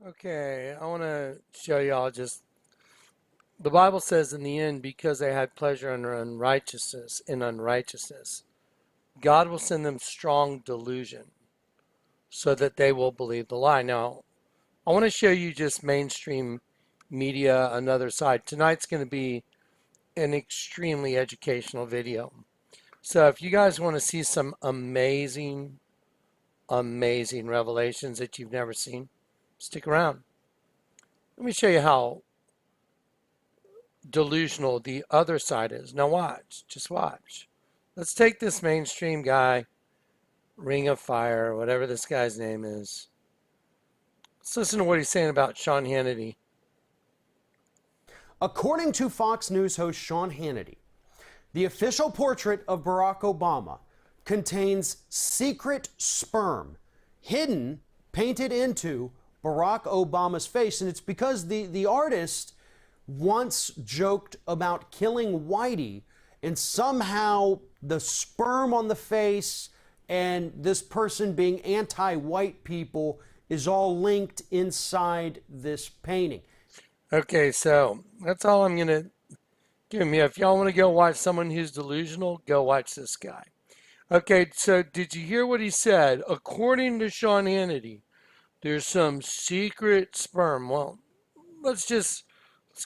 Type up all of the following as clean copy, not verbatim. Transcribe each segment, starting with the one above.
Okay, I want to show y'all just the Bible says in the end, because they had pleasure in unrighteousness, God will send them strong delusion so that they will believe the lie. Now, I want to show you just mainstream media, another side. Tonight's going to be an extremely educational video. So if you guys want to see some amazing, amazing revelations that you've never seen, stick around. Let me show you how delusional the other side is. Now watch, just watch. Let's take this mainstream guy, Ring of Fire, whatever this guy's name is. Let's listen to what he's saying about Sean Hannity. According to Fox News host Sean Hannity, the official portrait of Barack Obama contains secret sperm hidden, painted into Barack Obama's face. And it's because the artist once joked about killing Whitey, and somehow the sperm on the face and this person being anti-white people is all linked inside this painting. Okay, so that's all I'm going to give you. If y'all want to go watch someone who's delusional, go watch this guy. Okay, so did you hear what he said? According to Sean Hannity, there's some secret sperm. Well, let's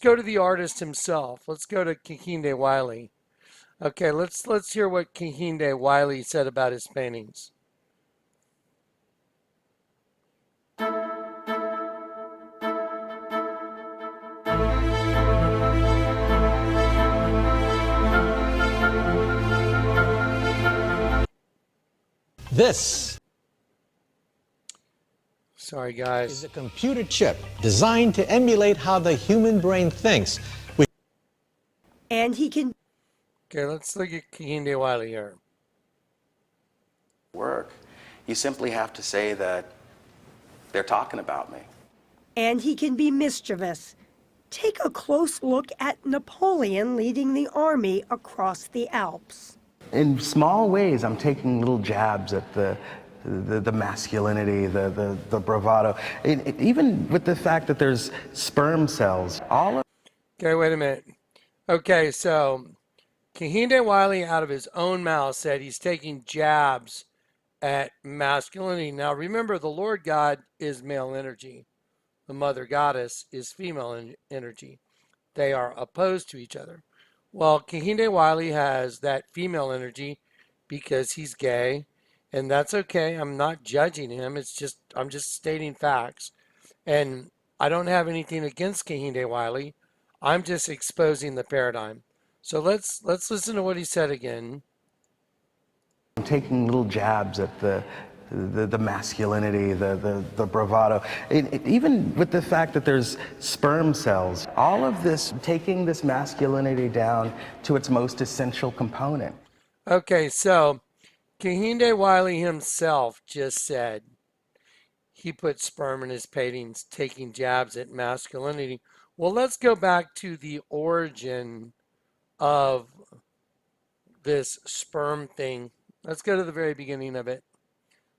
go to the artist himself. Let's go to Kehinde Wiley. Okay, let's hear what Kehinde Wiley said about his paintings. This Sorry, guys. is a computer chip designed to emulate how the human brain thinks. And he can. Okay, let's look at Kehinde Wiley here. Work. You simply have to say that they're talking about me. And he can be mischievous. Take a close look at Napoleon leading the army across the Alps. In small ways, I'm taking little jabs at the masculinity, the bravado. Even with the fact that there's sperm cells, all of... Okay, wait a minute. Okay, so Kehinde Wiley out of his own mouth said he's taking jabs at masculinity. Now remember, the Lord God is male energy. The mother goddess is female energy. They are opposed to each other. Well, Kehinde Wiley has that female energy because he's gay, and that's okay. I'm not judging him. I'm just stating facts. And I don't have anything against Kehinde Wiley. I'm just exposing the paradigm. So let's listen to what he said again. I'm taking little jabs at the masculinity, the bravado. Even with the fact that there's sperm cells, all of this, taking this masculinity down to its most essential component. Okay, so Kehinde Wiley himself just said he put sperm in his paintings, taking jabs at masculinity. Well, let's go back to the origin of this sperm thing. Let's go to the very beginning of it.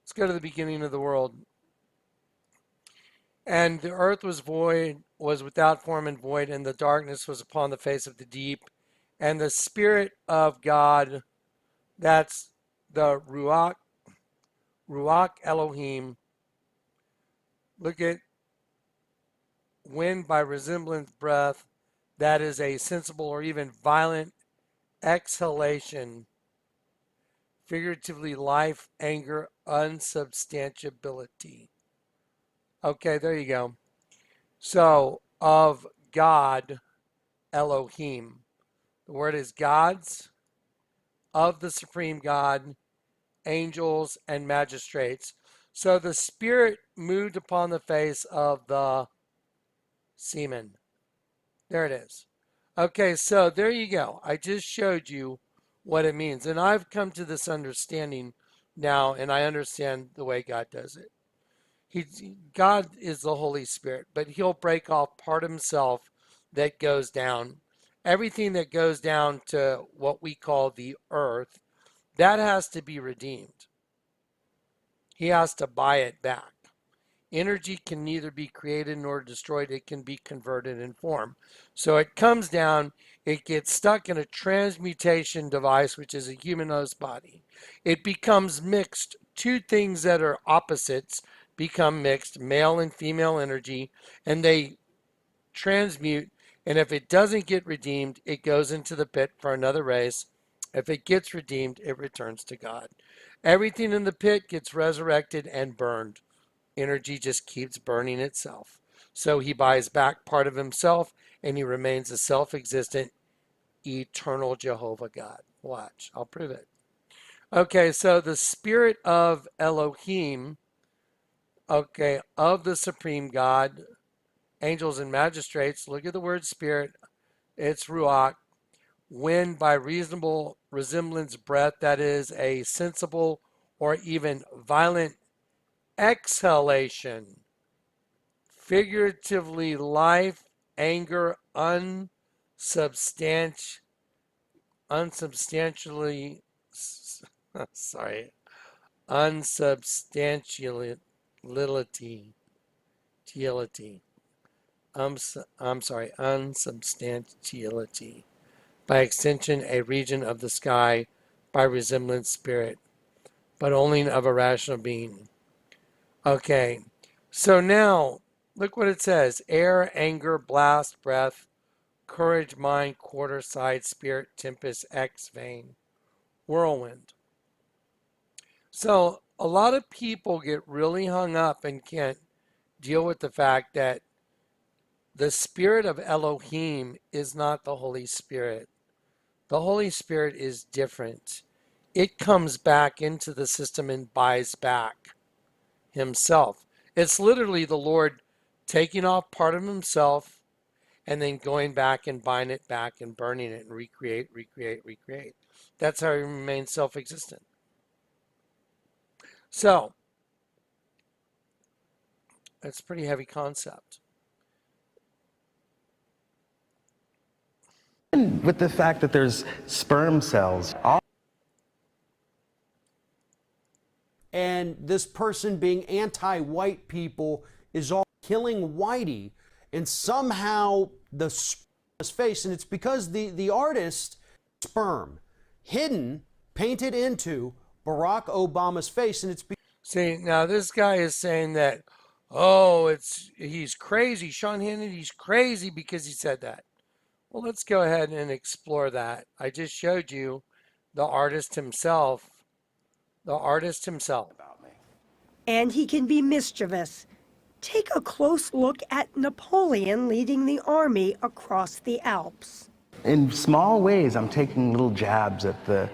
Let's go to the beginning of the world. And the earth was void, was without form and void, and the darkness was upon the face of the deep. And the Spirit of God, that's the Ruach Elohim. Look at wind by resemblance breath. That is a sensible or even violent exhalation. Figuratively, life, anger, unsubstantiability. Okay, there you go. So, of God, Elohim. The word is gods, of the supreme God, angels, and magistrates. So the Spirit moved upon the face of the semen. There it is. Okay, so there you go. I just showed you what it means. And I've come to this understanding now, and I understand the way God does it. God is the Holy Spirit, but he'll break off part of himself that goes down. Everything that goes down to what we call the earth, that has to be redeemed. He has to buy it back. Energy can neither be created nor destroyed. It can be converted in form. So it comes down, it gets stuck in a transmutation device, which is a human host body. It becomes mixed. Two things that are opposites become mixed, male and female energy, and they transmute. And if it doesn't get redeemed, it goes into the pit for another race. If it gets redeemed, it returns to God. Everything in the pit gets resurrected and burned. Energy just keeps burning itself. So he buys back part of himself and he remains a self existent, eternal Jehovah God. Watch, I'll prove it. Okay, so the spirit of Elohim, okay, of the supreme God, angels and magistrates, look at the word spirit, it's Ruach. When by reasonable resemblance breath, that is a sensible or even violent exhalation, figuratively life, anger, unsubstantially, sorry, unsubstantiality, unsubstantiality. By extension, a region of the sky, by resemblance, spirit, but only of a rational being. Okay, so now look what it says: air, anger, blast, breath, courage, mind, quarter, side, spirit, tempest, X, vein, whirlwind. So a lot of people get really hung up and can't deal with the fact that the spirit of Elohim is not the Holy Spirit. The Holy Spirit is different. It comes back into the system and buys back himself. It's literally the Lord taking off part of himself and then going back and buying it back and burning it and recreate. That's how he remains self-existent. So, that's a pretty heavy concept. With the fact that there's sperm cells, and this person being anti-white people is all killing whitey, and somehow the face, and it's because the artist sperm hidden, painted into Barack Obama's face, and it's See, now this guy is saying that, he's crazy. Sean Hannity's crazy because he said that. Well, let's go ahead and explore that. I just showed you the artist himself. The artist himself. And he can be mischievous. Take a close look at Napoleon leading the army across the Alps. in small ways, I'm taking little jabs at the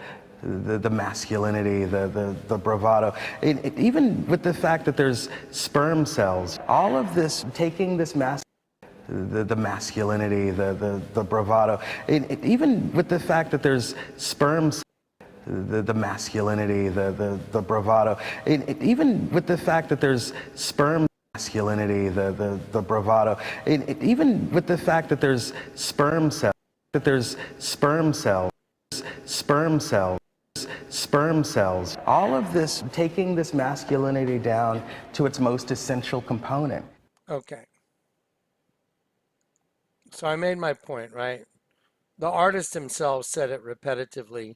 masculinity, the bravado. Even with the fact that there's sperm cells, all of this, taking this the masculinity, the bravado. Even with the fact that there's sperm cells, the masculinity, the bravado. Even with the fact that there's sperm masculinity, the bravado. Even with the fact that there's sperm cells, sperm cells, all of this, taking this masculinity down to its most essential component. Okay. So I made my point, right? The artist himself said it repetitively.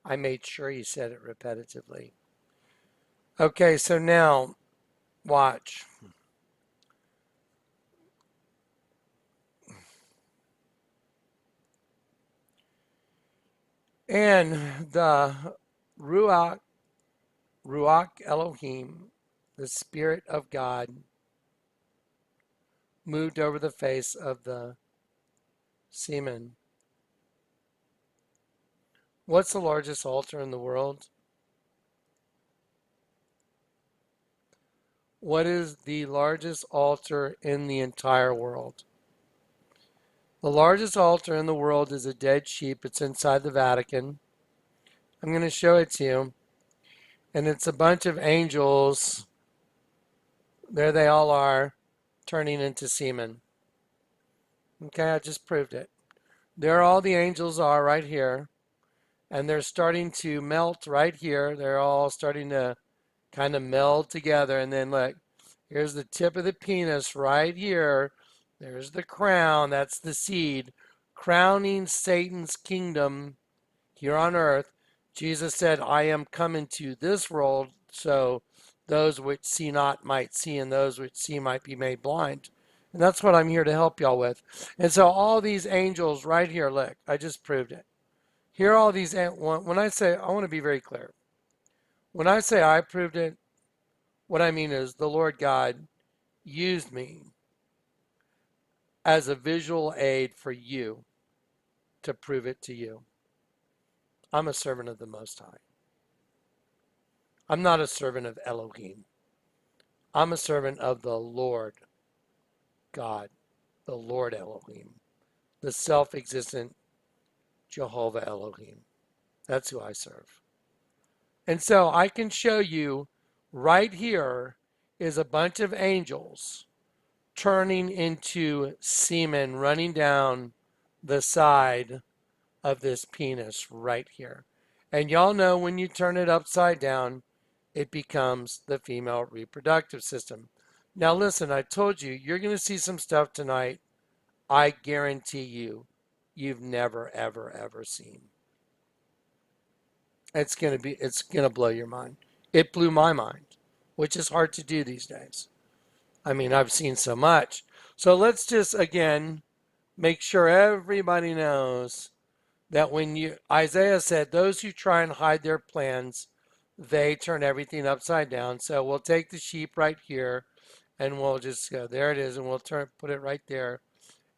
I made sure he said it repetitively. Okay, so now, watch. And the Ruach Elohim, the Spirit of God, moved over the face of the semen. What's the largest altar in the world? What is the largest altar in the entire world? The largest altar in the world is a dead sheep. It's inside the Vatican. I'm going to show it to you. And it's a bunch of angels. There they all are, turning into semen. Okay, I just proved it. There all the angels are right here. And they're starting to melt right here. They're all starting to kind of meld together. And then look, here's the tip of the penis right here. There's the crown. That's the seed. Crowning Satan's kingdom here on earth. Jesus said, I am come into this world so those which see not might see, and those which see might be made blind. And that's what I'm here to help y'all with. And so all these angels right here, look, I just proved it. Here are all these, when I say, I want to be very clear. When I say I proved it, what I mean is the Lord God used me as a visual aid for you to prove it to you. I'm a servant of the Most High. I'm not a servant of Elohim. I'm a servant of the Lord God, the Lord Elohim, the self-existent Jehovah Elohim. That's who I serve. And so I can show you right here is a bunch of angels turning into semen running down the side of this penis right here. And y'all know when you turn it upside down, it becomes the female reproductive system. Now listen, I told you, you're going to see some stuff tonight I guarantee you've never, ever, ever seen. It's going to blow your mind. It blew my mind, which is hard to do these days. I mean, I've seen so much. So let's just, again, make sure everybody knows that when Isaiah said, those who try and hide their plans, they turn everything upside down. So we'll take the sheep right here and we'll just go, there it is, and we'll put it right there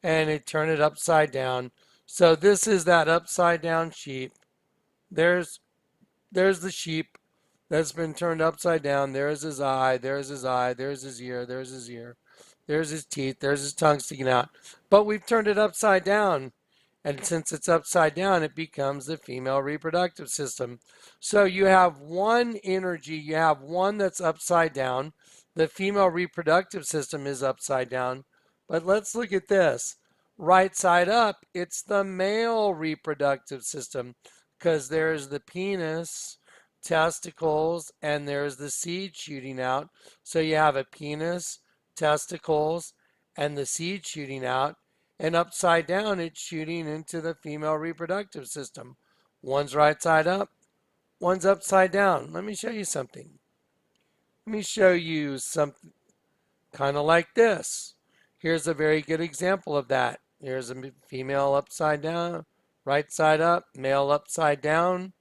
and turn it upside down. So this is that upside down sheep. There's the sheep that's been turned upside down. There's his eye, there's his eye, there's his ear, there's his ear, there's his teeth, there's his tongue sticking out. But we've turned it upside down. And since it's upside down, it becomes the female reproductive system. So you have one energy, you have one that's upside down. The female reproductive system is upside down. But let's look at this. Right side up, it's the male reproductive system because there's the penis, testicles, and there's the seed shooting out. So you have a penis, testicles, and the seed shooting out. And upside down, it's shooting into the female reproductive system. One's right side up, one's upside down. Let me show you something. Let me show you something kind of like this. Here's a very good example of that. Here's a female upside down, right side up, male upside down.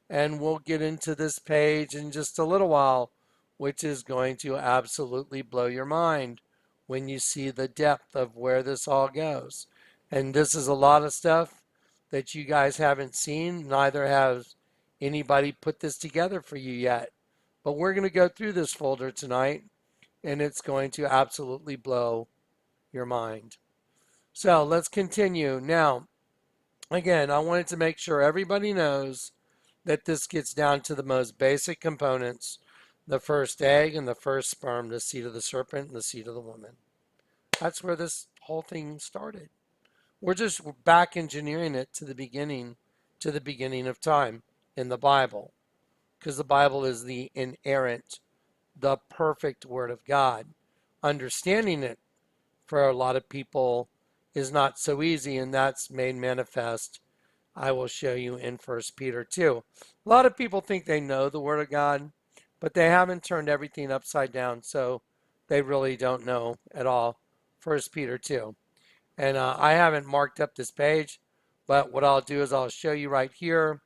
And we'll get into this page in just a little while, which is going to absolutely blow your mind when you see the depth of where this all goes. And this is a lot of stuff that you guys haven't seen. Neither has anybody put this together for you yet. But we're going to go through this folder tonight, and it's going to absolutely blow your mind. So let's continue. Now, again, I wanted to make sure everybody knows that this gets down to the most basic components: the first egg and the first sperm, the seed of the serpent and the seed of the woman. That's where this whole thing started. We're just back engineering it to the beginning of time in the Bible, because the Bible is the inerrant, the perfect Word of God. Understanding it for a lot of people is not so easy, and that's made manifest. I will show you in 1 Peter 2. A lot of people think they know the Word of God, but they haven't turned everything upside down, so they really don't know at all. 1 Peter 2. And I haven't marked up this page, but what I'll do is I'll show you right here.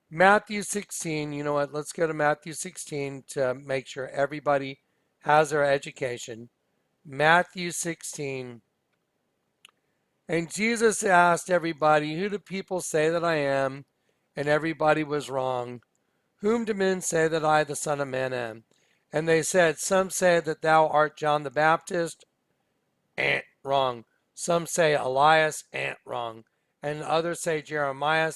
Matthew 16, you know what, let's go to Matthew 16 to make sure everybody has their education. Matthew 16. And Jesus asked everybody, who do people say that I am? And everybody was wrong. Whom do men say that I, the Son of Man, am? And they said, some say that thou art John the Baptist. Wrong. Some say Elias. Wrong. And others say Jeremiah.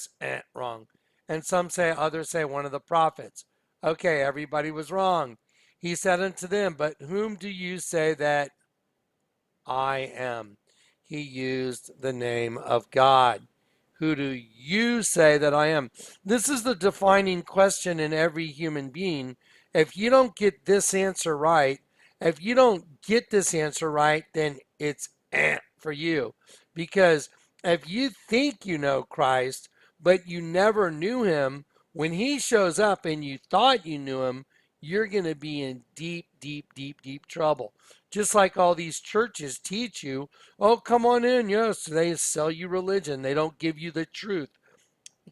Wrong. And some say, others say one of the prophets. Okay, everybody was wrong. He said unto them, but whom do you say that I am? He used the name of God. Who do you say that I am? This is the defining question in every human being, If you don't get this answer right, if you don't get this answer right, then it's for you. Because if you think you know Christ, but you never knew him, when he shows up and you thought you knew him, you're going to be in deep, deep, deep, deep trouble. Just like all these churches teach you, oh, come on in. Yes, they sell you religion. They don't give you the truth.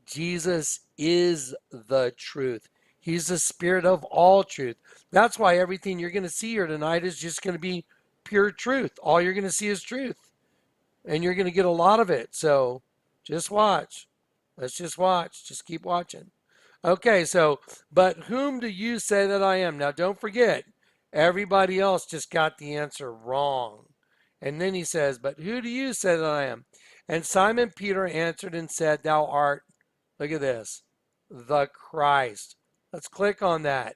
Jesus is the truth. He's the spirit of all truth. That's why everything you're going to see here tonight is just going to be pure truth. All you're going to see is truth. And you're going to get a lot of it. So just watch. Let's just watch. Just keep watching. Okay, so, but whom do you say that I am? Now, don't forget, everybody else just got the answer wrong. And then he says, but who do you say that I am? And Simon Peter answered and said, thou art, look at this, the Christ. Let's click on that.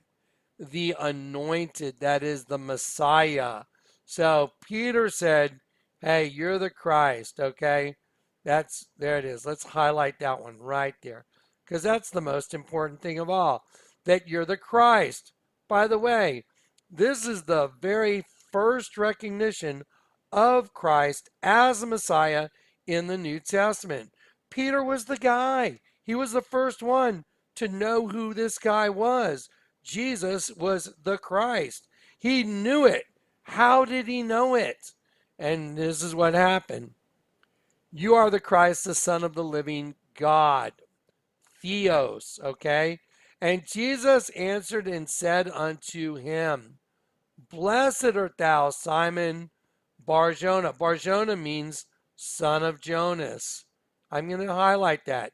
The anointed, that is the Messiah. So Peter said, hey, you're the Christ, okay? There it is. Let's highlight that one right there, because that's the most important thing of all, that you're the Christ. By the way, this is the very first recognition of Christ as the Messiah in the New Testament. Peter was the guy. He was the first one to know who this guy was. Jesus was the Christ. He knew it. How did he know it? And this is what happened. You are the Christ, the Son of the living God. Theos, okay? And Jesus answered and said unto him, blessed art thou, Simon Bar-Jonah. Bar-Jonah means son of Jonas. I'm going to highlight that.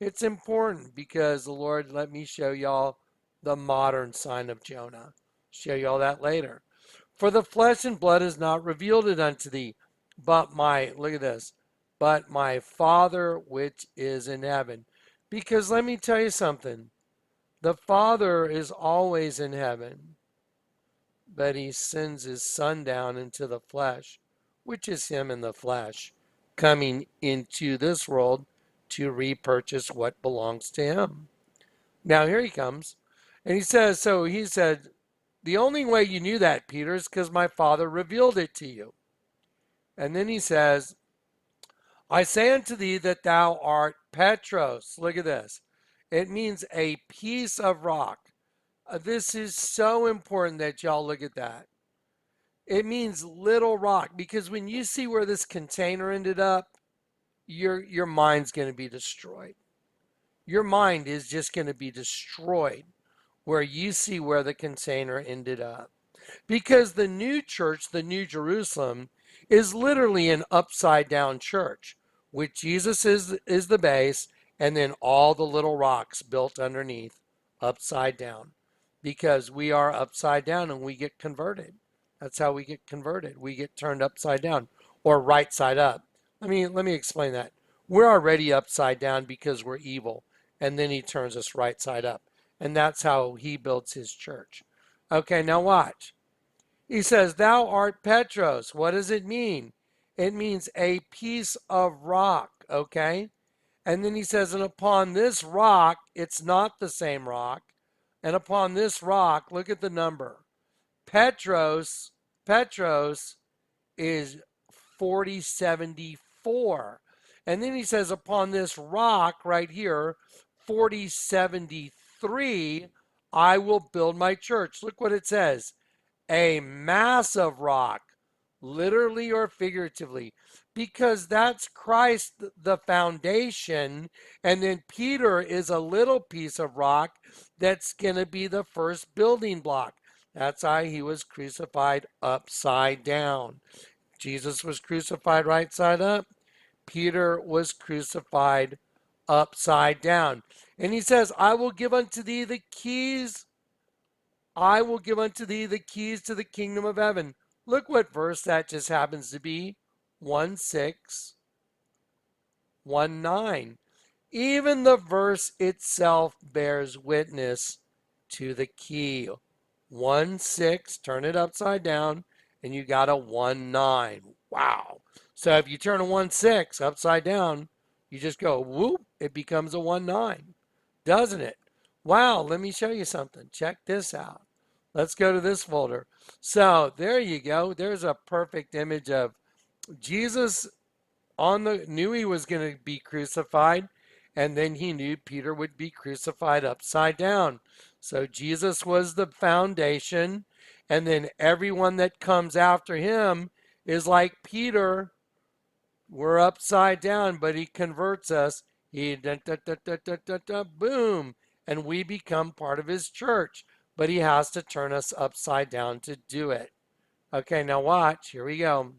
It's important because the Lord let me show y'all the modern sign of Jonah. Show y'all that later. For the flesh and blood is not revealed it unto thee, but look at this, but my Father which is in heaven. Because let me tell you something. The Father is always in heaven, but he sends his Son down into the flesh, which is him in the flesh, coming into this world to repurchase what belongs to him. Now here he comes. And he says, so he said, the only way you knew that, Peter, is because my Father revealed it to you. And then he says, I say unto thee that thou art Petros. Look at this. It means a piece of rock. This is so important that y'all look at that. It means little rock, because when you see where this container ended up, your mind's going to be destroyed. Your mind is just going to be destroyed where you see where the container ended up. Because the new church, the New Jerusalem, is literally an upside down church, with Jesus is the base, and then all the little rocks built underneath, upside down. Because we are upside down and we get converted. That's how we get converted. We get turned upside down, or right side up. Let me explain that. We're already upside down because we're evil, and then he turns us right side up. And that's how he builds his church. Okay, now watch. He says, thou art Petros. What does it mean? It means a piece of rock, okay? And then he says, and upon this rock, it's not the same rock. And upon this rock, look at the number. Petros is 4074. And then he says, upon this rock right here, 4073, I will build my church. Look what it says. A massive rock, literally or figuratively, because that's Christ, the foundation, and then Peter is a little piece of rock that's going to be the first building block. That's why he was crucified upside down. Jesus was crucified right side up. Peter was crucified upside down. And he says, I will give unto thee the keys. I will give unto thee the keys to the kingdom of heaven. Look what verse that just happens to be. 16:19. Even the verse itself bears witness to the key. 16, turn it upside down, and you got a 19. Wow. So if you turn a 16 upside down, you just go whoop, it becomes a 19, doesn't it? Wow, let me show you something. Check this out. Let's go to this folder. So there you go. There's a perfect image of Jesus knew he was going to be crucified, and then he knew Peter would be crucified upside down. So Jesus was the foundation, and then everyone that comes after him is like Peter. We're upside down, but he converts us. He boom, and we become part of his church. But he has to turn us upside down to do it. Okay, now watch. Here we go.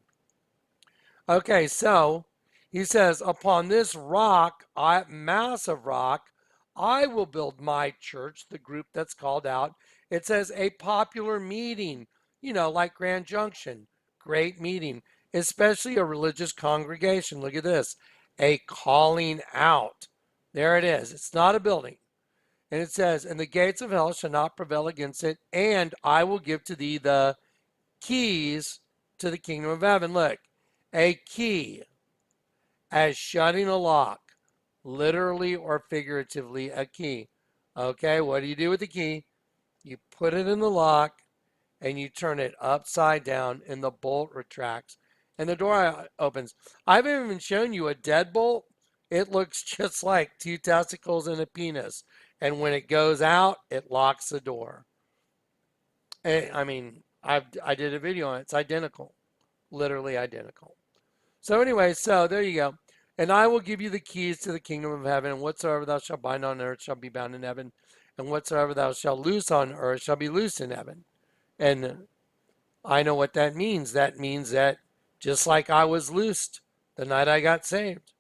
Okay, so he says, upon this rock, massive rock, I will build my church, the group that's called out. It says a popular meeting, like Grand Junction. Great meeting, especially a religious congregation. Look at this, a calling out. There it is. It's not a building. And it says, and the gates of hell shall not prevail against it, and I will give to thee the keys to the kingdom of heaven. Look, a key as shutting a lock, literally or figuratively a key. Okay, what do you do with the key? You put it in the lock and you turn it upside down and the bolt retracts and the door opens. I haven't even shown you a deadbolt. It looks just like two testicles and a penis. And when it goes out, it locks the door. I mean, I did a video on it. It's identical, literally identical. So anyway, so there you go. And I will give you the keys to the kingdom of heaven, and whatsoever thou shalt bind on earth shall be bound in heaven, and whatsoever thou shalt loose on earth shall be loosed in heaven. And I know what that means. That means that just like I was loosed the night I got saved,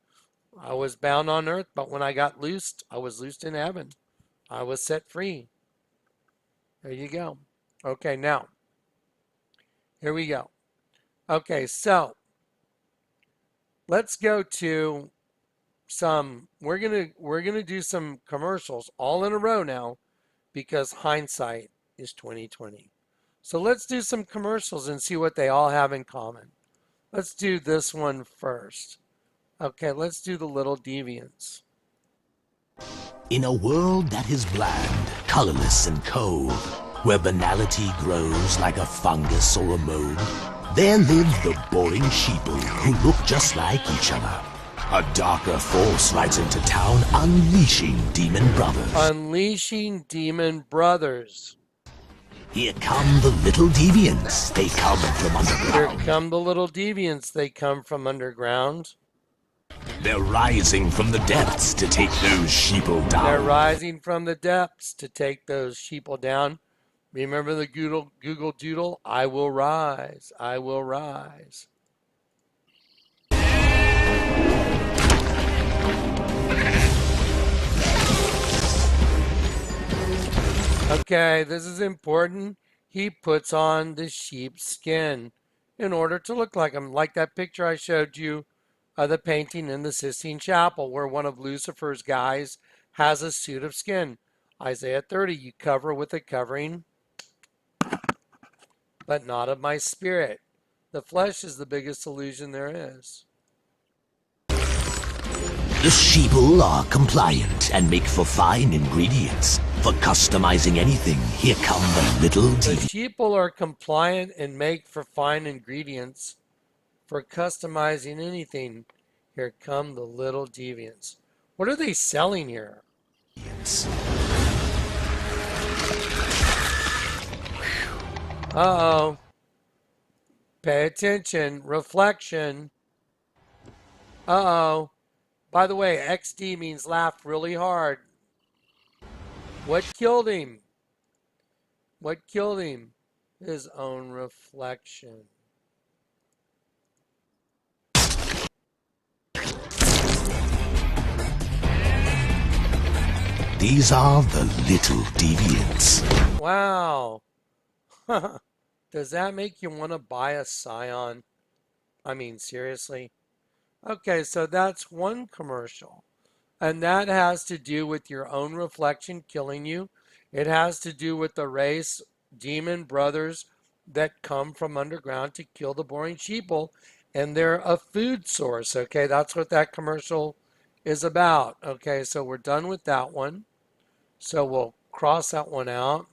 I was bound on earth, but when I got loosed, I was loosed in heaven. I was set free. There you go. Okay, now, here we go. Okay, so let's go to we're gonna do some commercials all in a row now because hindsight is 2020. So let's do some commercials and see what they all have in common. Let's do this one first. Okay, let's do the Little Deviants. In a world that is bland, colorless, and cold, where banality grows like a fungus or a mold, there live the boring sheeple who look just like each other. A darker force rides into town, unleashing demon brothers. Unleashing demon brothers. Here come the little deviants. They come from underground. Here come the little deviants. They come from underground. They're rising from the depths to take those sheeple down. They're rising from the depths to take those sheeple down. Remember the Google Doodle? I will rise. I will rise. Okay, this is important. He puts on the sheep's skin in order to look like him. Like that picture I showed you of the painting in the Sistine Chapel where one of Lucifer's guys has a suit of skin. Isaiah 30, you cover with a covering, but not of my spirit. The flesh is the biggest illusion there is. The sheeple are compliant and make for fine ingredients. For customizing anything, here come the little The deviants. sheeple are compliant and make for fine ingredients. For customizing anything, here come the little deviants. What are they selling here? Uh-oh. Pay attention. Reflection. Uh-oh. By the way, XD means laughed really hard. What killed him? What killed him? His own reflection. These are the little deviants. Wow. Does that make you want to buy a Scion? I mean, seriously? Okay, so that's one commercial. And that has to do with your own reflection killing you. It has to do with the race demon brothers that come from underground to kill the boring sheeple. And they're a food source, okay? That's what that commercial is about. Okay, so we're done with that one. So we'll cross that one out.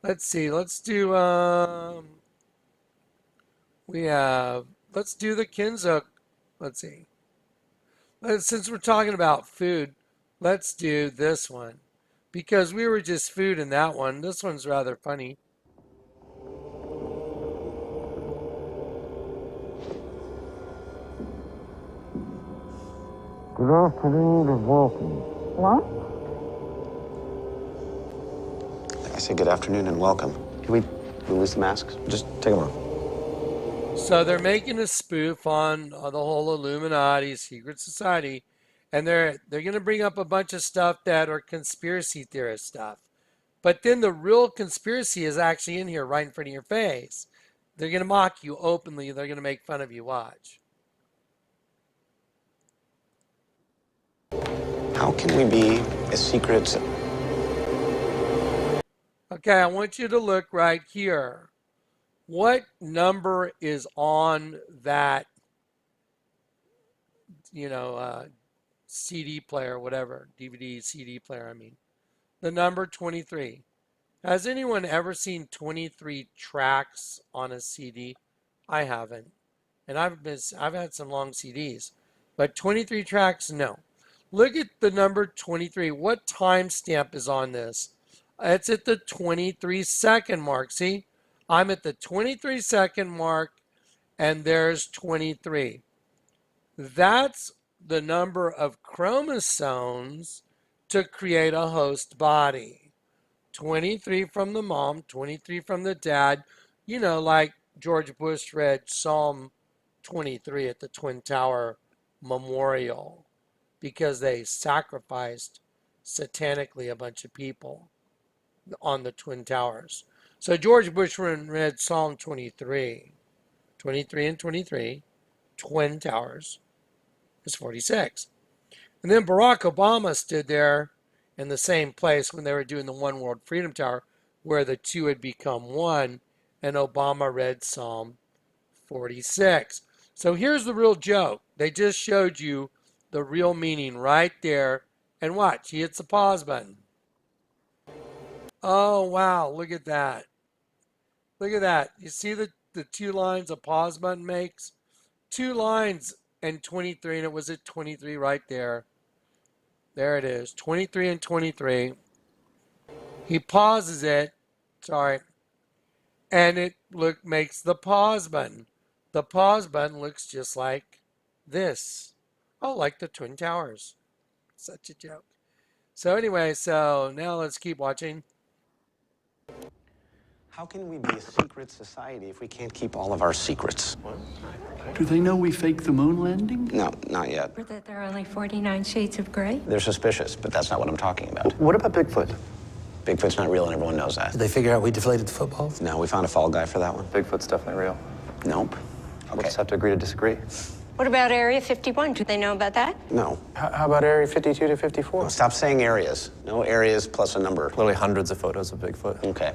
Let's see. Let's do we have let's do the Kinzo. Let's see. Since we're talking about food, let's do this one. Because we were just food in that one. This one's rather funny. Good afternoon and welcome. What? I say good afternoon and welcome. Can we release the masks? Just take them off. So they're making a spoof on the whole Illuminati secret society, and they're going to bring up a bunch of stuff that are conspiracy theorist stuff. But then the real conspiracy is actually in here right in front of your face. They're going to mock you openly. They're going to make fun of you. Watch. How can we be a secret? Okay, I want you to look right here. What number is on that, CD player, whatever, DVD, CD player, I mean. The number 23. Has anyone ever seen 23 tracks on a CD? I haven't. And I've had some long CDs. But 23 tracks, no. Look at the number 23. What timestamp is on this? It's at the 23-second mark. See? I'm at the 23-second mark, and there's 23. That's the number of chromosomes to create a host body. 23 from the mom, 23 from the dad. You know, like George Bush read Psalm 23 at the Twin Tower Memorial because they sacrificed satanically a bunch of people on the Twin Towers. So George Bush read Psalm 23. 23 and 23, Twin Towers, is 46. And then Barack Obama stood there in the same place when they were doing the One World Freedom Tower, where the two had become one, and Obama read Psalm 46. So here's the real joke. They just showed you the real meaning right there. And watch, he hits the pause button. Oh, wow, look at that. Look at that. You see the two lines a pause button makes? 2 lines and 23, and it was at 23 right there. There it is, 23 and 23. He pauses it, sorry, and it makes the pause button. The pause button looks just like this. Oh, like the Twin Towers. Such a joke. So anyway, so now let's keep watching. How can we be a secret society if we can't keep all of our secrets? Do they know we faked the moon landing? No, not yet. Or that there are only 49 shades of gray? They're suspicious, but that's not what I'm talking about. What about Bigfoot? Bigfoot's not real and everyone knows that. Did they figure out we deflated the footballs? No, we found a fall guy for that one. Bigfoot's definitely real. Nope. We'll Okay. just have to agree to disagree. What about Area 51? Do they know about that? No. How about Area 52 to 54? Stop saying areas. No areas plus a number. Literally hundreds of photos of Bigfoot. Okay.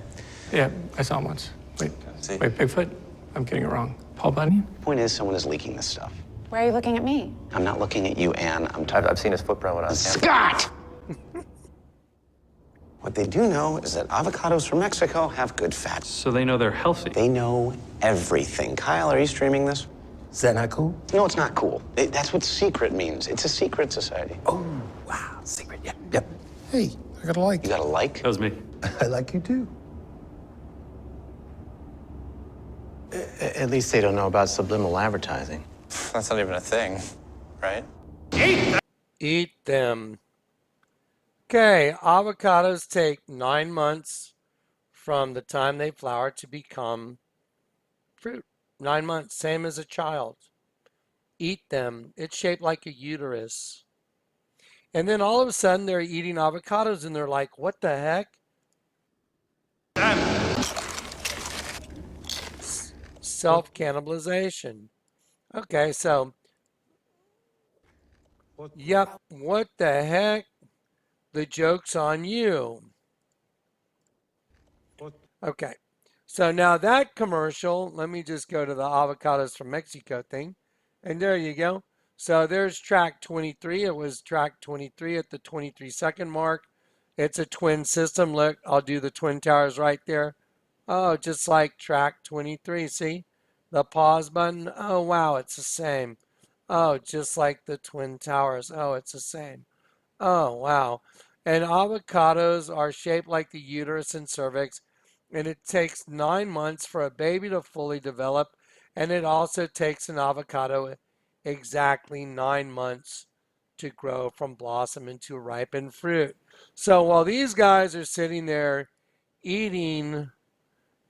Yeah, I saw him once. Wait, See? wait, Bigfoot? I'm getting it wrong. Paul Bunyan? Point is, someone is leaking this stuff. Why are you looking at me? I'm not looking at you, Anne. I've seen his footprint when I was Scott! What they do know is that avocados from Mexico have good fat. So they know they're healthy. They know everything. Kyle, are you streaming this? Is that not cool? No, it's not cool. That's what secret means. It's a secret society. Oh, wow. Secret. Yep. Hey, I got a like. You got a like? That was me. I like you too. At least they don't know about subliminal advertising. That's not even a thing, right? Eat them. Okay, avocados take 9 months from the time they flower to become fruit. 9 months, same as a child. Eat them. It's shaped like a uterus. And then all of a sudden they're eating avocados and they're like, what the heck? Self-cannibalization. Okay, so, yep, what the heck? The joke's on you. Okay, so now that commercial, let me just go to the avocados from Mexico thing. And there you go. So there's track 23. It was track 23 at the 23-second mark. It's a twin system. Look, I'll do the twin towers right there. Oh, just like track 23. See the pause button? Oh, wow, it's the same. Oh, just like the twin towers. Oh, it's the same. Oh, wow. And avocados are shaped like the uterus and cervix, and it takes 9 months for a baby to fully develop, and it also takes an avocado exactly 9 months to grow from blossom into ripened fruit. So while these guys are sitting there eating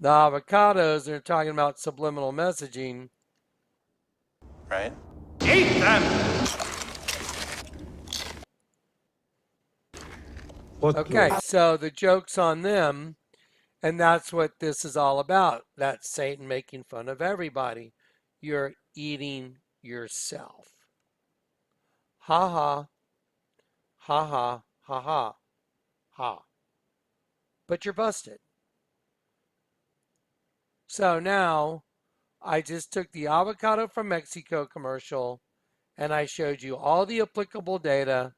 the avocados, they're talking about subliminal messaging. Right? Eat them! Okay, so the joke's on them, and that's what this is all about. That's Satan making fun of everybody. You're eating yourself. Ha ha, ha ha, ha ha, ha. But you're busted. So now I just took the avocado from Mexico commercial and I showed you all the applicable data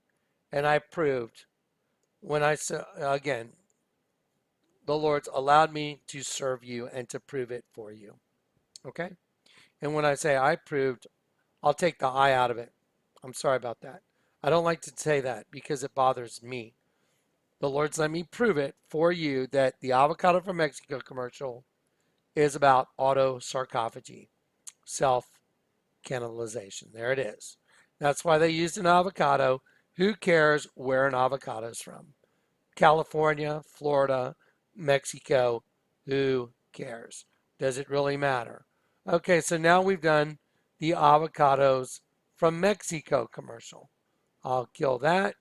and I proved when I said, again, the Lord's allowed me to serve you and to prove it for you. Okay? And when I say I proved, I'll take the I out of it. I'm sorry about that. I don't like to say that because it bothers me. The Lord's let me prove it for you that the avocado from Mexico commercial is about autosarcophagy, self-cannibalization. There it is. That's why they used an avocado. Who cares where an avocado is from? California, Florida, Mexico, who cares? Does it really matter? Okay, so now we've done the avocados from Mexico commercial. I'll kill that.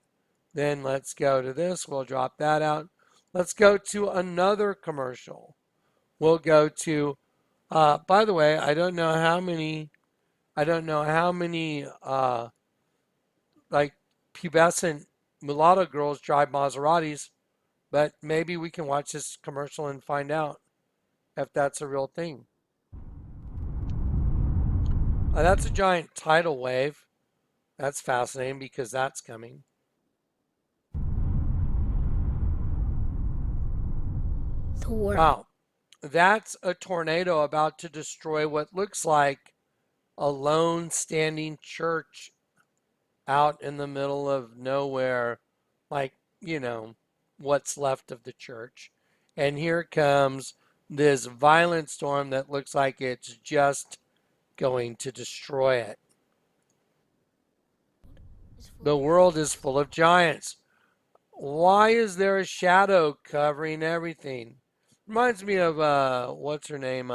Then let's go to this. We'll drop that out. Let's go to another commercial. We'll go to, by the way, I don't know how many like pubescent mulatto girls drive Maseratis, but maybe we can watch this commercial and find out if that's a real thing. That's a giant tidal wave. That's fascinating because that's coming. Wow. That's a tornado about to destroy what looks like a lone standing church out in the middle of nowhere, like, you know, what's left of the church. And here comes this violent storm that looks like it's just going to destroy it. The world is full of giants. Why is there a shadow covering everything? Reminds me of what's her name?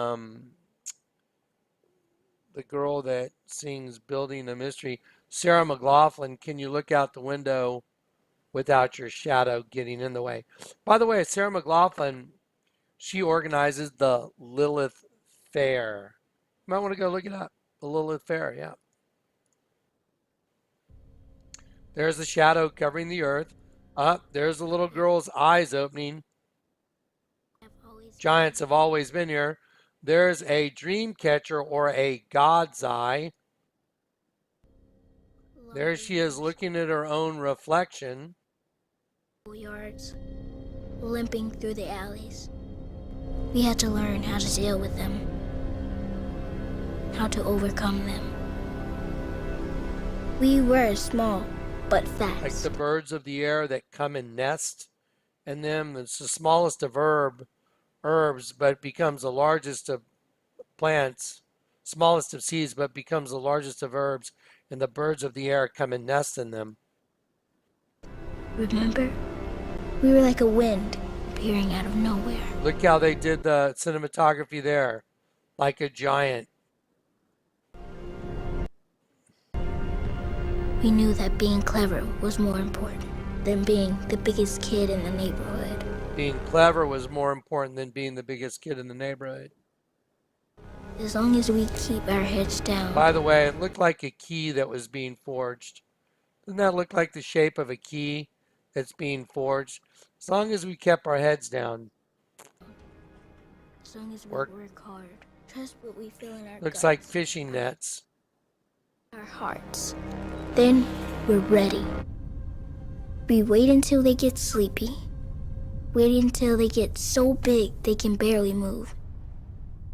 The girl that sings "Building a Mystery," Sarah McLachlan. Can you look out the window without your shadow getting in the way? By the way, Sarah McLachlan, she organizes the Lilith Fair. You might want to go look it up. The Lilith Fair, yeah. There's the shadow covering the earth. There's the little girl's eyes opening. Giants have always been here. There's a dream catcher or a God's eye. There she is looking at her own reflection. Yards, limping through the alleys. We had to learn how to deal with them, how to overcome them. We were small, but fast. Like the birds of the air that come and nest in them. It's the smallest of herbs, but becomes the largest of plants, smallest of seeds, but becomes the largest of herbs, and the birds of the air come and nest in them. Remember? We were like a wind appearing out of nowhere. Look how they did the cinematography there, like a giant. We knew that being clever was more important than being the biggest kid in the neighborhood. Being clever was more important than being the biggest kid in the neighborhood. As long as we keep our heads down. By the way, it looked like a key that was being forged. Doesn't that look like the shape of a key that's being forged? As long as we kept our heads down. As long as we work hard. Trust what we feel in our Looks guts. like fishing nets. Our hearts. Then we're ready. We wait until they get sleepy. waiting until they get so big they can barely move.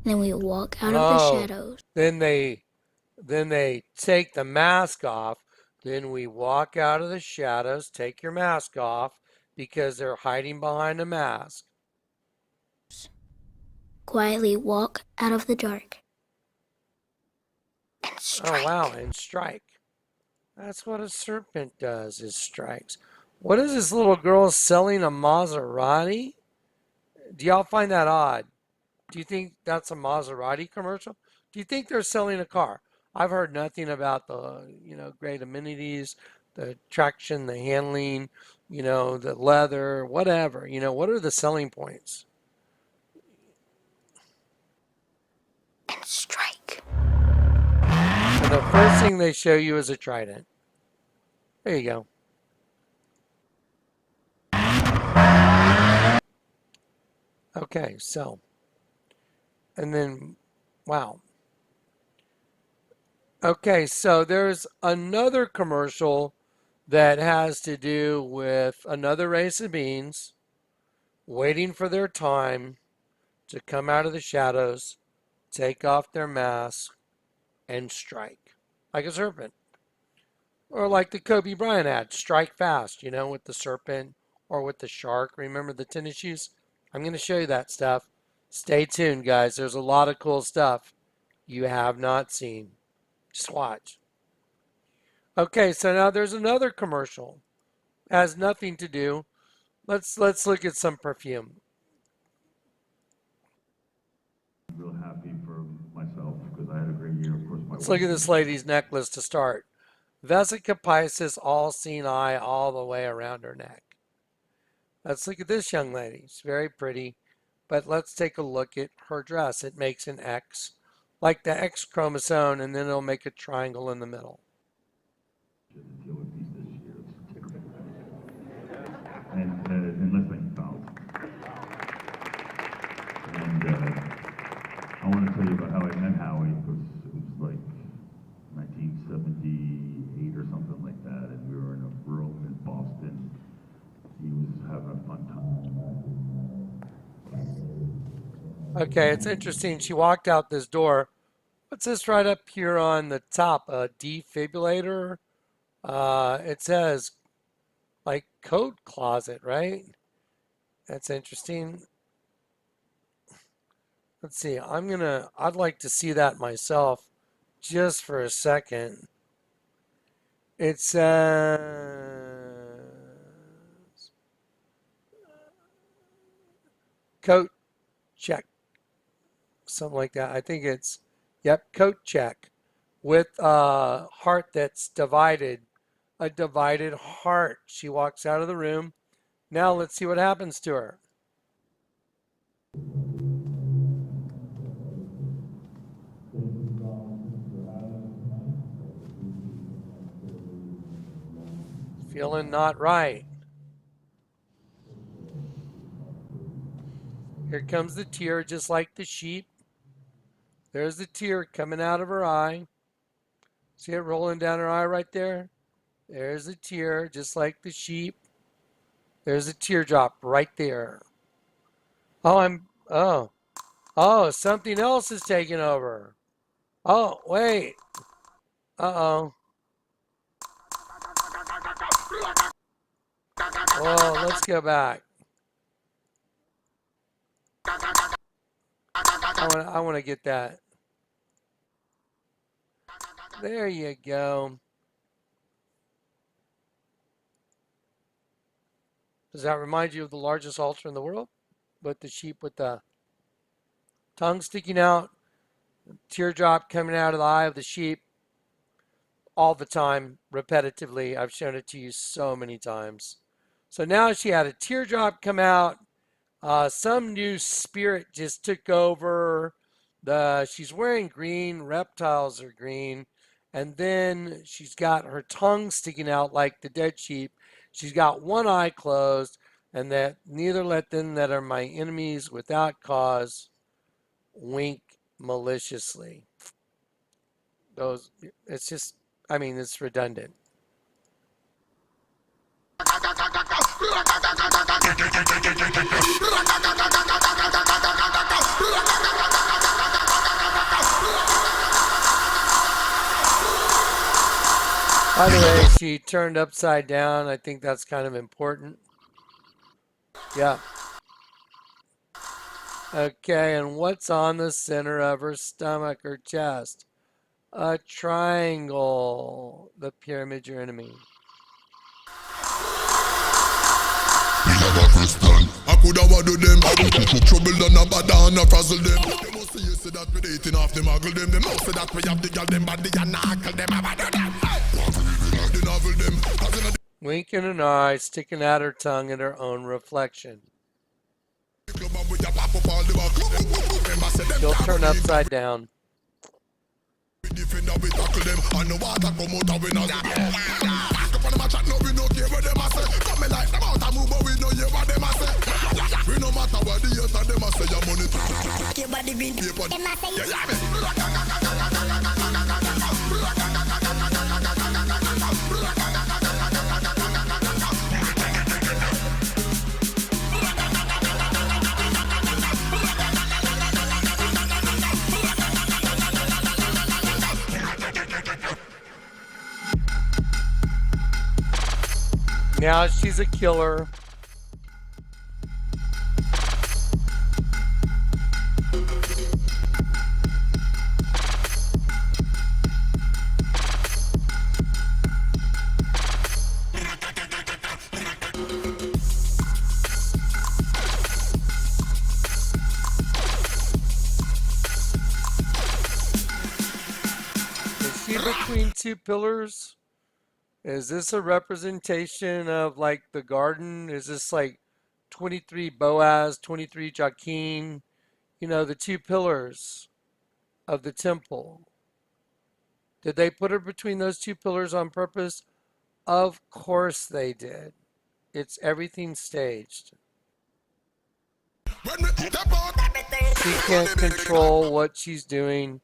Then we walk out of the shadows. Then they take the mask off. Then we walk out of the shadows. Take your mask off because they're hiding behind a mask. Quietly walk out of the dark. And strike. Oh, wow, and strike. That's what a serpent does, is strikes. What is this little girl selling a Maserati? Do y'all find that odd? Do you think that's a Maserati commercial? Do you think they're selling a car? I've heard nothing about the, great amenities, the traction, the handling, the leather, whatever. What are the selling points? And strike. And the first thing they show you is a trident. There you go. Okay, so, and then, wow. Okay, so there's another commercial that has to do with another race of beings waiting for their time to come out of the shadows, take off their mask, and strike like a serpent. Or like the Kobe Bryant ad, strike fast, with the serpent or with the shark. Remember the tennis shoes? I'm going to show you that stuff. Stay tuned, guys. There's a lot of cool stuff you have not seen. Just watch. Okay, so now there's another commercial. Has nothing to do. Let's look at some perfume. Real happy for myself because I had a great year. Of course, Let's look at this lady's necklace to start. Vesica Piscis, all seeing eye, all the way around her neck. Let's look at this young lady. She's very pretty, but let's take a look at her dress. It makes an X, like the X chromosome, and then it'll make a triangle in the middle. And listening styles. And I want to tell you about how I met Howie because it was like 1978 or something like that, and we were in a room in Boston. He was having a fun time. Okay, it's interesting. She walked out this door. What's this right up here on the top? A defibrillator? It says like coat closet, right? That's interesting. Let's see. I'd like to see that myself just for a second. It says coat check. Something like that. I think it's, yep, coat check with a heart that's divided. A divided heart. She walks out of the room. Now let's see what happens to her. Feeling not right. Here comes the tear, just like the sheep. There's the tear coming out of her eye. See it rolling down her eye right there? There's a tear, just like the sheep. There's a teardrop right there. Oh, something else is taking over. Oh, wait. Uh-oh. Whoa, let's go back. I want to get that. There you go. Does that remind you of the largest altar in the world? With the sheep with the tongue sticking out, teardrop coming out of the eye of the sheep all the time, repetitively. I've shown it to you so many times. So now she had a teardrop come out. Some new spirit just took over. She's wearing green. Reptiles are green. And then she's got her tongue sticking out like the dead sheep. She's got one eye closed. And that neither let them that are my enemies without cause wink maliciously. It's just, it's redundant. By the way, she turned upside down. I think that's kind of important. Yeah. Okay, and what's on the center of her stomach or chest? A triangle. The pyramid, your enemy. I could have do them. Trouble done a bad and a frazzle them. They must see you say that we dating off them, muggle them. They must say that we have the girl them body and knuckle them. The novel them. Winking an eye, sticking out her tongue at her own reflection. She'll turn upside down. Now she's a killer. Is she between two pillars? Is this a representation of like the garden? Is this like 23 Boaz, 23 Joaquin? You know, the two pillars of the temple. Did they put her between those two pillars on purpose? Of course they did. It's everything staged. She can't control what she's doing.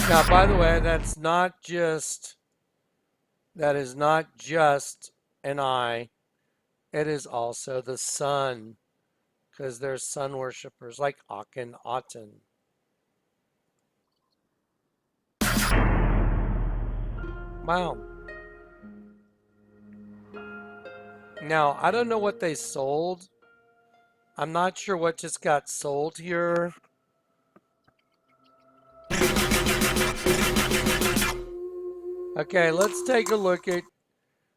Now, by the way, that is not just an eye. It is also the sun, because there's sun worshippers like Akhenaten. Wow. Now, I don't know what they sold. I'm not sure what just got sold here. Okay, let's take a look at,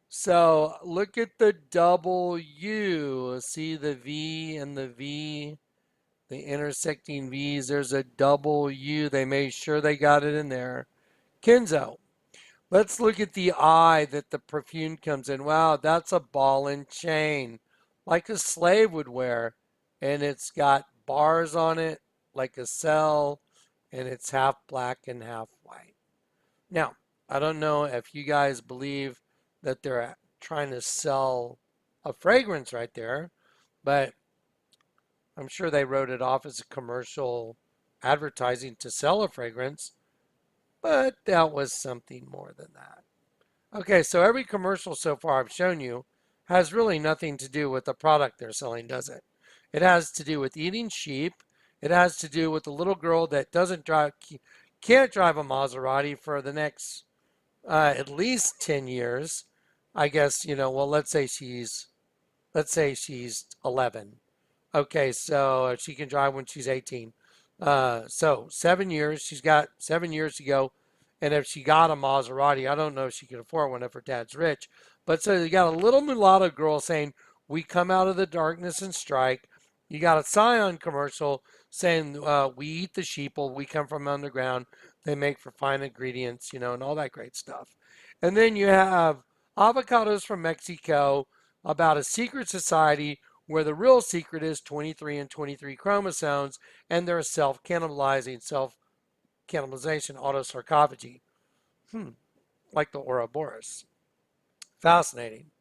so look at the W. See the V and the V, the intersecting V's. There's a W. They made sure they got it in there. Kenzo, let's look at the I that the perfume comes in. Wow, that's a ball and chain, like a slave would wear. And it's got bars on it, like a cell, and it's half black and half white. Now, I don't know if you guys believe that they're trying to sell a fragrance right there, but I'm sure they wrote it off as a commercial advertising to sell a fragrance, but that was something more than that. Okay, so every commercial so far I've shown you has really nothing to do with the product they're selling, does it? It has to do with eating sheep. It has to do with the little girl that can't drive a Maserati for the next at least 10 years. I guess, well, let's say she's 11. Okay, so if she can drive when she's 18. So 7 years, she's got 7 years to go. And if she got a Maserati, I don't know if she can afford one if her dad's rich, But so you got a little mulatto girl saying, "We come out of the darkness and strike." You got a Scion commercial saying, "We eat the sheeple. We come from underground. They make for fine ingredients, and all that great stuff." And then you have avocados from Mexico about a secret society where the real secret is 23 and 23 chromosomes, and they're self-cannibalizing, self-cannibalization, autosarcophagy. Like the Ouroboros. Fascinating.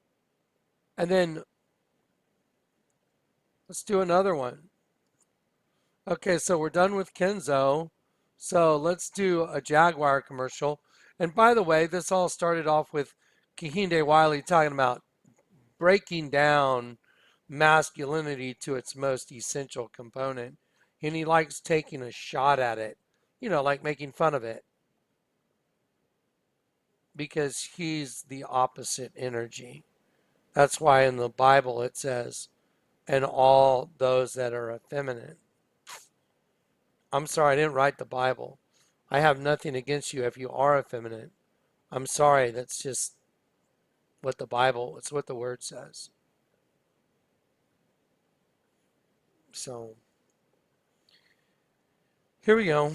And then let's do another one. Okay, so we're done with Kenzo. So let's do a Jaguar commercial. And by the way, this all started off with Kehinde Wiley talking about breaking down masculinity to its most essential component. And he likes taking a shot at it, like making fun of it. Because he's the opposite energy. That's why in the Bible it says, and all those that are effeminate. I'm sorry, I didn't write the Bible. I have nothing against you if you are effeminate. I'm sorry, that's just what it's what the word says. So, here we go.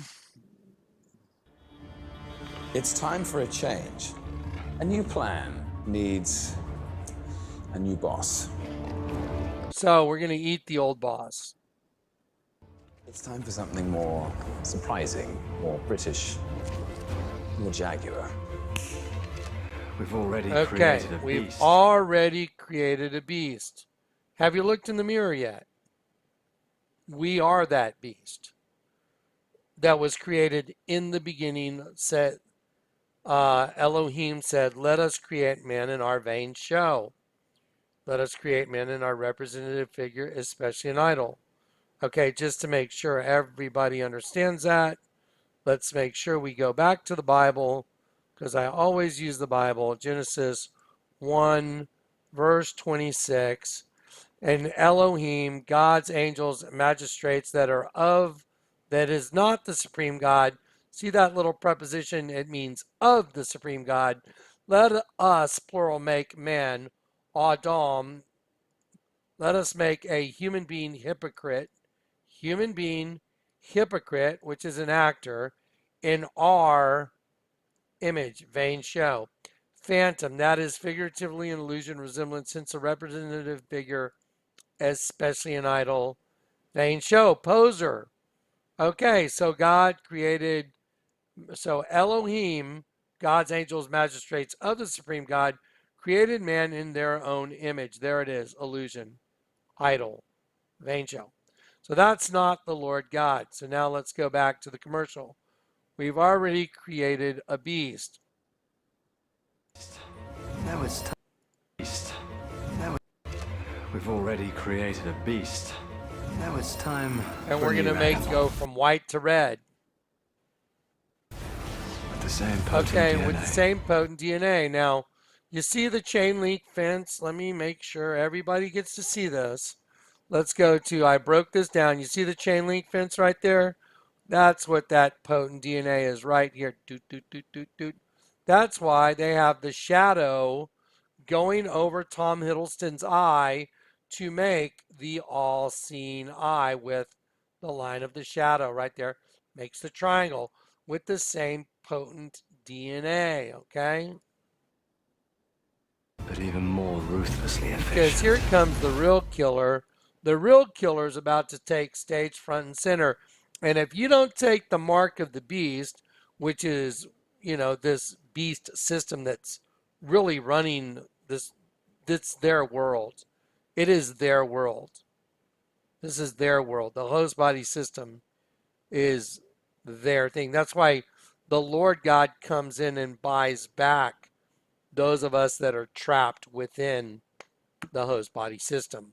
It's time for a change. A new plan needs a new boss. So, we're going to eat the old boss. It's time for something more surprising, more British, more Jaguar. We've already created a beast. We've already created a beast. Have you looked in the mirror yet? We are that beast that was created in the beginning. Said Elohim said, "Let us create man in our vain show. Let us create man in our representative figure, especially an idol." Okay, just to make sure everybody understands that, let's make sure we go back to the Bible, because I always use the Bible. Genesis 1, verse 26. And Elohim, God's angels, magistrates that is not the supreme God. See that little preposition? It means of the supreme God. Let us, plural, make man, Adam. Let us make a human being hypocrite, which is an actor, in our image, vain show. Phantom, that is figuratively an illusion, resemblance, hence a representative figure, especially an idol. Vain show, poser. Okay, so Elohim, God's angels, magistrates of the supreme God, created man in their own image. There it is, illusion, idol, vain show. So that's not the Lord God. So now let's go back to the commercial. We've already created a beast. Now it's time. Beast. We've already created a beast. Now it's time. And we're going to make go from white to red. With the same potent DNA. With the same potent DNA. Now, you see the chain link fence. Let me make sure everybody gets to see this. Let's go to, I broke this down. You see the chain link fence right there? That's what that potent DNA is right here. Doot, doot, doot, doot, doot. That's why they have the shadow going over Tom Hiddleston's eye to make the all-seeing eye with the line of the shadow right there. Makes the triangle with the same potent DNA, okay? But even more ruthlessly efficient. Because here comes the real killer. The real killer is about to take stage front and center. And if you don't take the mark of the beast, which is, this beast system that's really running it's their world. It is their world. This is their world. The host body system is their thing. That's why the Lord God comes in and buys back those of us that are trapped within the host body system.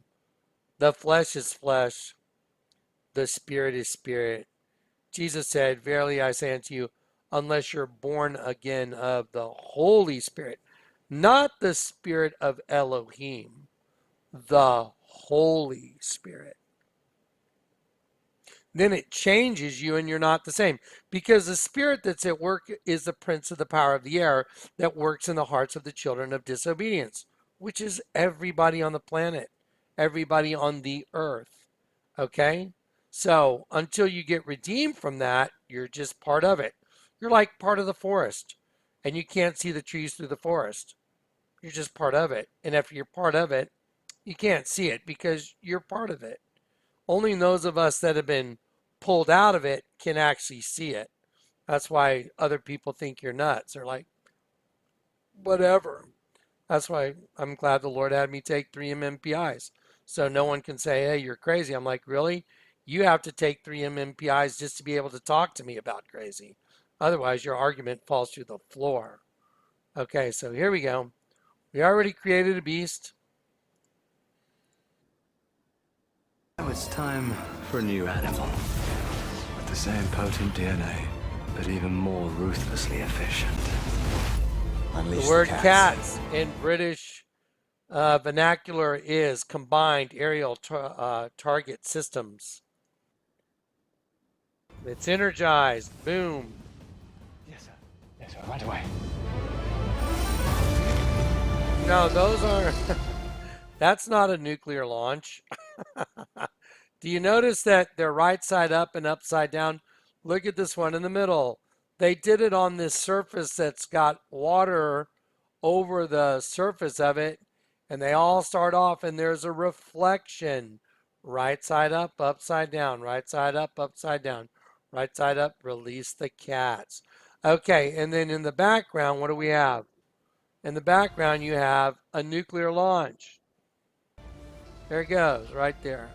The flesh is flesh. The spirit is spirit. Jesus said, "Verily I say unto you, unless you're born again of the Holy Spirit," not the spirit of Elohim, the Holy Spirit. then it changes you and you're not the same. Because the spirit that's at work is the prince of the power of the air that works in the hearts of the children of disobedience, which is everybody on the planet, everybody on the earth. Okay? So until you get redeemed from that, you're just part of it. You're like part of the forest, and you can't see the trees through the forest. You're just part of it. And if you're part of it, you can't see it because you're part of it. Only those of us that have been pulled out of it can actually see it. That's why other people think you're nuts. They're like, whatever. That's why I'm glad the Lord had me take 3 MMPIs. So no one can say, hey, you're crazy. I'm like, really? You have to take 3 MMPIs just to be able to talk to me about crazy. Otherwise, your argument falls through the floor. Okay, so here we go. We already created a beast. Now it's time for a new animal. With the same potent DNA, but even more ruthlessly efficient. The word cats in British vernacular is combined aerial target systems. It's energized. Boom. Yes, sir. Yes, sir. Right away. No, those are... That's not a nuclear launch. Do you notice that they're right side up and upside down? Look at this one in the middle. They did it on this surface that's got water over the surface of it, and they all start off and there's a reflection. Right side up, upside down, right side up, upside down, right side up, release the cats. Okay, and then in the background, what do we have? In the background, you have a nuclear launch. There it goes, right there.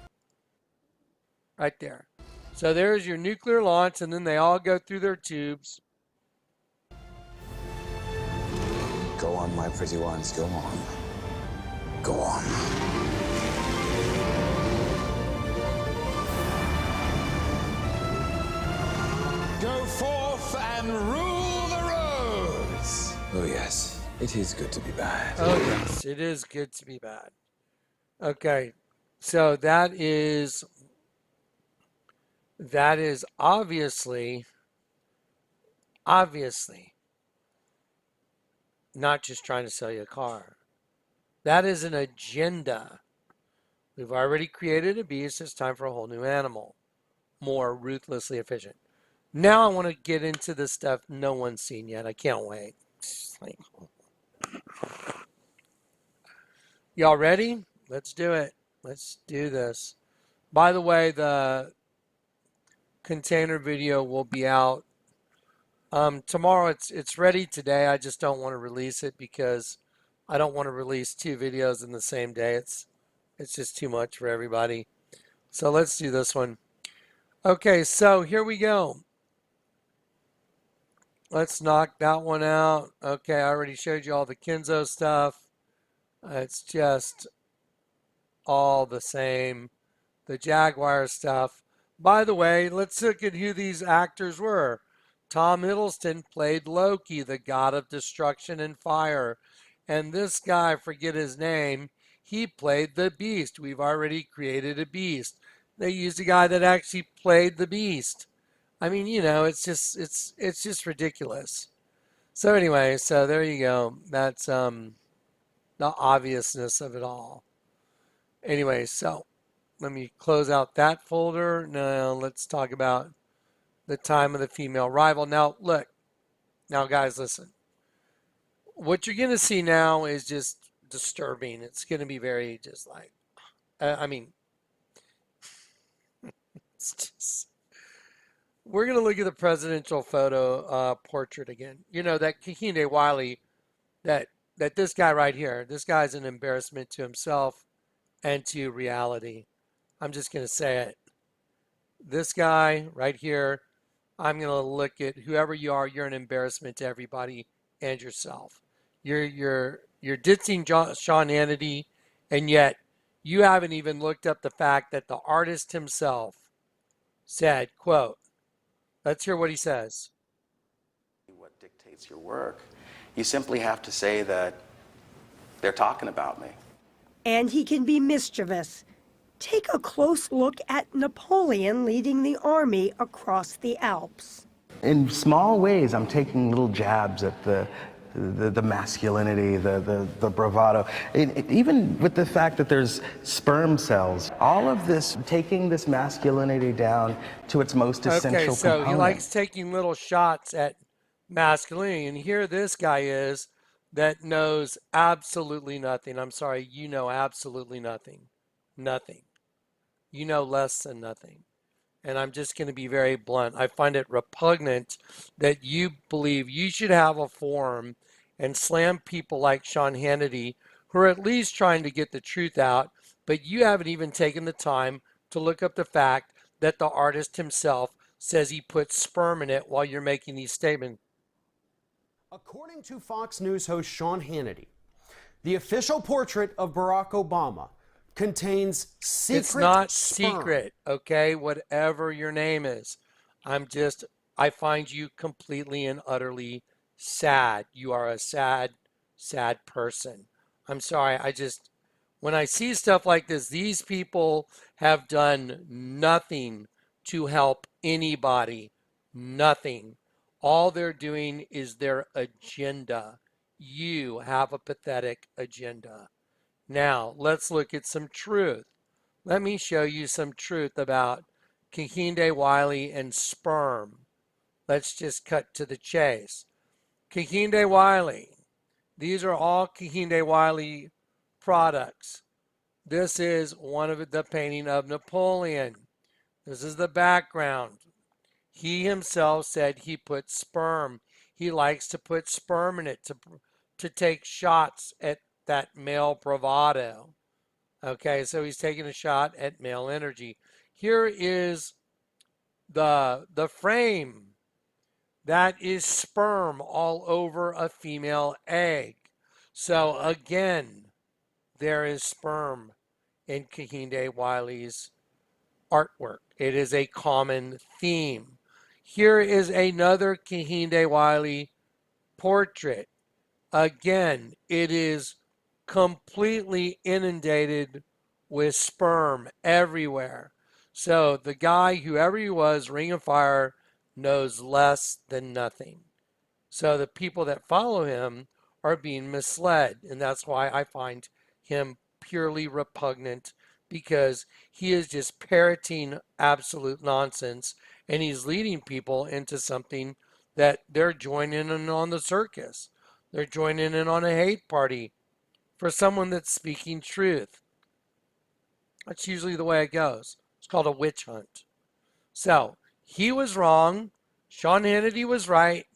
Right there. So there's your nuclear launch, and then they all go through their tubes. Go on, my pretty ones, go on. Go on. Go forth and rule the roads. Oh, yes. It is good to be bad. Oh, yes. It is good to be bad. Okay. So that is obviously not just trying to sell you a car. That is an agenda. We've already created a beast. It's time for a whole new animal. More ruthlessly efficient. Now I want to get into the stuff no one's seen yet. I can't wait. Y'all ready? Let's do it. Let's do this. By the way, the container video will be out tomorrow. It's ready today. I just don't want to release it because I don't want to release 2 videos in the same day. It's just too much for everybody. So let's do this one. Okay, so here we go. Let's knock that one out. Okay, I already showed you all the Kenzo stuff. It's just all the same. The Jaguar stuff. By the way, let's look at who these actors were. Tom Hiddleston played Loki, the god of destruction and fire. And this guy, forget his name, he played the Beast. We've already created a Beast. They used a guy that actually played the Beast. I mean, you know, it's just ridiculous. So anyway, so there you go. That's the obviousness of it all. Anyway, so let me close out that folder. Now let's talk about the time of the female rival. Now look, now guys, listen. What you're going to see now is just disturbing. It's going to be very just like, I mean, it's just... We're going to look at the presidential photo portrait again. You know, that Kehinde Wiley, that this guy right here, this guy's an embarrassment to himself and to reality. I'm just going to say it. This guy right here, I'm going to look at whoever you are, you're an embarrassment to everybody and yourself. You're ditching Sean Hannity, and yet you haven't even looked up the fact that the artist himself said, quote, let's hear what he says. What dictates your work? You simply have to say that they're talking about me. And he can be mischievous. Take a close look at Napoleon leading the army across the Alps. In small ways, I'm taking little jabs at the masculinity, the bravado. Even with the fact that there's sperm cells, all of this, taking this masculinity down to its most essential Okay, so component. he likes taking little shots at masculinity, and here this guy is that knows absolutely nothing. I'm sorry, you know absolutely nothing. Nothing. You know less than nothing. And I'm just going to be very blunt. I find it repugnant that you believe you should have a forum and slam people like Sean Hannity, who are at least trying to get the truth out, but you haven't even taken the time to look up the fact that the artist himself says he put sperm in it while you're making these statements. According to Fox News host Sean Hannity, the official portrait of Barack Obama contains secret It's not sperm. secret, okay? Whatever your name is. I find you completely and utterly sad. You are a sad, sad person. I'm sorry. When I see stuff like this, these people have done nothing to help anybody. Nothing. All they're doing is their agenda. You have a pathetic agenda. Now, let's look at some truth. Let me show you some truth about Kehinde Wiley and sperm. Let's just cut to the chase. Kehinde Wiley. These are all Kehinde Wiley products. This is one of the painting of Napoleon. This is the background. He himself said he put sperm. He likes to put sperm in it to take shots at that male bravado. Okay, so he's taking a shot at male energy. Here is the frame. That is sperm all over a female egg. So again, there is sperm in Kehinde Wiley's artwork. It is a common theme. Here is another Kehinde Wiley portrait. Again, it is completely inundated with sperm everywhere. So the guy, whoever he was, Ring of Fire, knows less than nothing. So the people that follow him are being misled. And that's why I find him purely repugnant, because he is just parroting absolute nonsense, and he's leading people into something that they're joining in on the circus. They're joining in on a hate party for someone that's speaking truth. That's usually the way it goes. It's called a witch hunt. So he was wrong. Sean Hannity was right.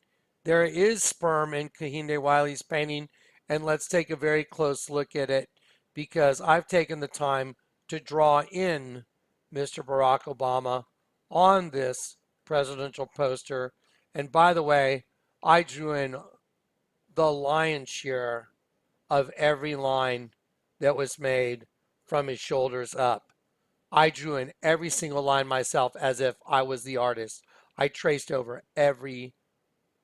There is sperm in Kehinde Wiley's painting, and let's take a very close look at it, because I've taken the time to draw in Mr. Barack Obama on this presidential poster. And by the way, I drew in the lion's share of every line that was made from his shoulders up. I drew in every single line myself as if I was the artist. I traced over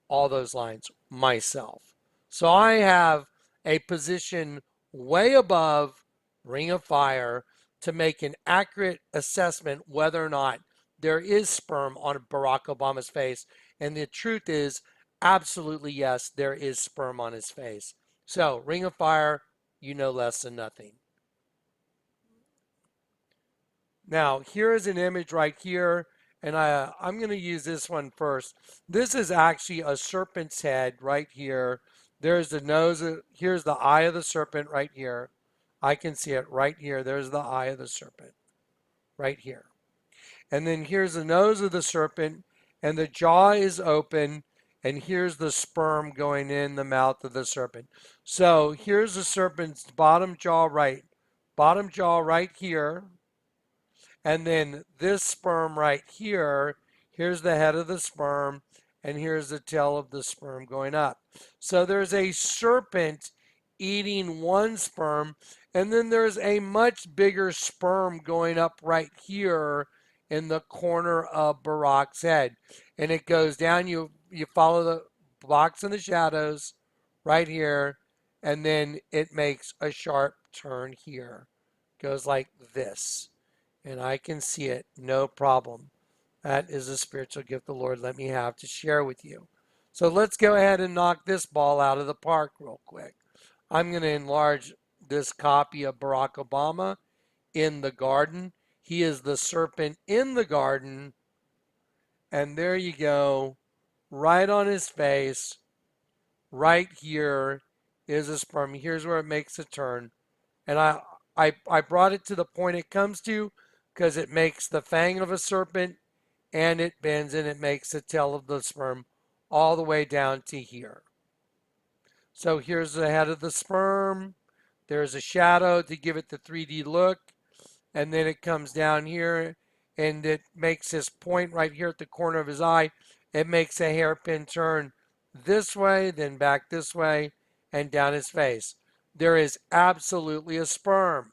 all those lines myself. So I have a position way above Ring of Fire to make an accurate assessment whether or not there is sperm on Barack Obama's face. And the truth is, absolutely yes, there is sperm on his face. So, Ring of Fire, you know less than nothing. Now, here is an image right here, and I'm going to use this one first. This is actually a serpent's head right here. There's the nose. Here's the eye of the serpent right here. I can see it right here. There's the eye of the serpent right here. And then here's the nose of the serpent, and the jaw is open, and here's the sperm going in the mouth of the serpent. So here's the serpent's bottom jaw right here. And then this sperm right here, here's the head of the sperm, and here's the tail of the sperm going up. So there's a serpent eating one sperm, and then there's a much bigger sperm going up right here in the corner of Barack's head. And it goes down, you follow the box in the shadows right here, and then it makes a sharp turn here. Goes like this. and I can see it, no problem. That is a spiritual gift the Lord let me have to share with you. So let's go ahead and knock this ball out of the park real quick. I'm going to enlarge this copy of Barack Obama in the garden. He is the serpent in the garden. And there you go, right on his face, right here is a sperm. Here's where it makes a turn. And I brought it to the point it comes to because it makes the fang of a serpent and it bends and it makes the tail of the sperm all the way down to here. So here's the head of the sperm. There's a shadow to give it the 3D look. And then it comes down here and it makes this point right here at the corner of his eye. It makes a hairpin turn this way, then back this way, and down his face. There is absolutely a sperm.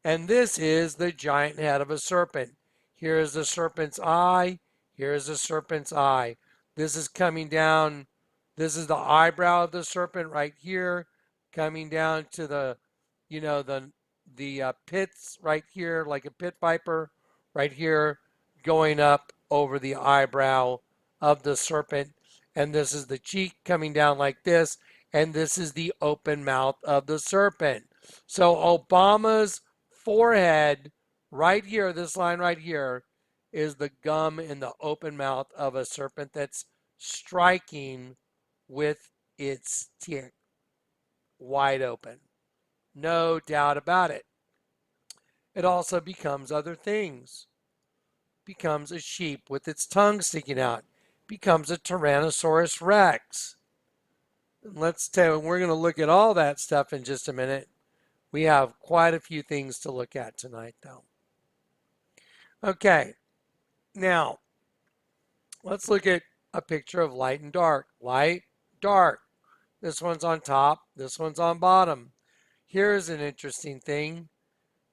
And this is the giant head of a serpent. Here is the serpent's eye. Here is the serpent's eye. This is coming down. This is the eyebrow of the serpent right here, coming down to the, the pits right here, like a pit viper right here, going up over the eyebrow of the serpent. And this is the cheek coming down like this. And this is the open mouth of the serpent. So Obama's forehead right here, this line right here, is the gum in the open mouth of a serpent that's striking with its teeth wide open. No doubt about it. It also becomes other things. Becomes a sheep with its tongue sticking out. Becomes a Tyrannosaurus Rex. Let's tell you, we're going to look at all that stuff in just a minute. We have quite a few things to look at tonight, though. Okay, now let's look at a picture of light and dark. Light, dark. This one's on top, this one's on bottom. Here's an interesting thing.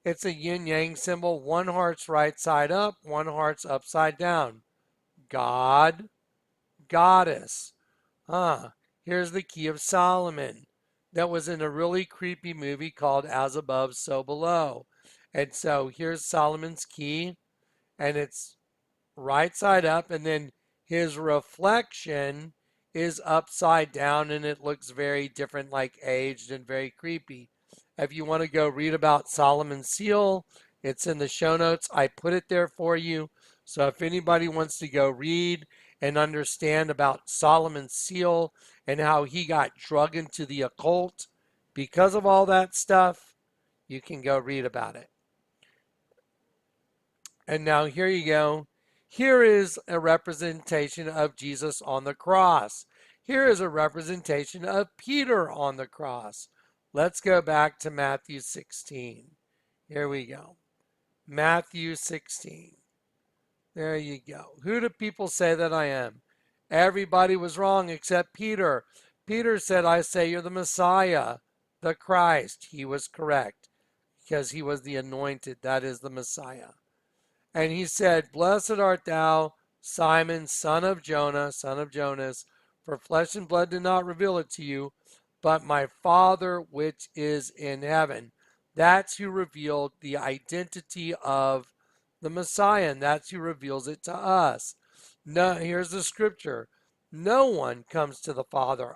It's a yin-yang symbol. One heart's right side up, one heart's upside down. God, goddess. Here's the key of Solomon. That was in a really creepy movie called As Above, So Below. And so here's Solomon's key, and it's right side up, and then his reflection is upside down, and it looks very different, like aged and very creepy. If you want to go read about Solomon's seal, it's in the show notes. I put it there for you. So if anybody wants to go read and understand about Solomon's seal and how he got drug into the occult because of all that stuff, you can go read about it. And now here you go. Here is a representation of Jesus on the cross. Here is a representation of Peter on the cross. Let's go back to Matthew 16. Here we go. Matthew 16. There you go. Who do people say that I am? Everybody was wrong except Peter. Peter said, I say you're the Messiah, the Christ. He was correct because he was the anointed. That is the Messiah. And he said, Blessed art thou, Simon, son of Jonah, son of Jonas, for flesh and blood did not reveal it to you, but my Father which is in heaven. That's who revealed the identity of the Messiah, and that's who reveals it to us. No, here's the scripture. No one comes to the Father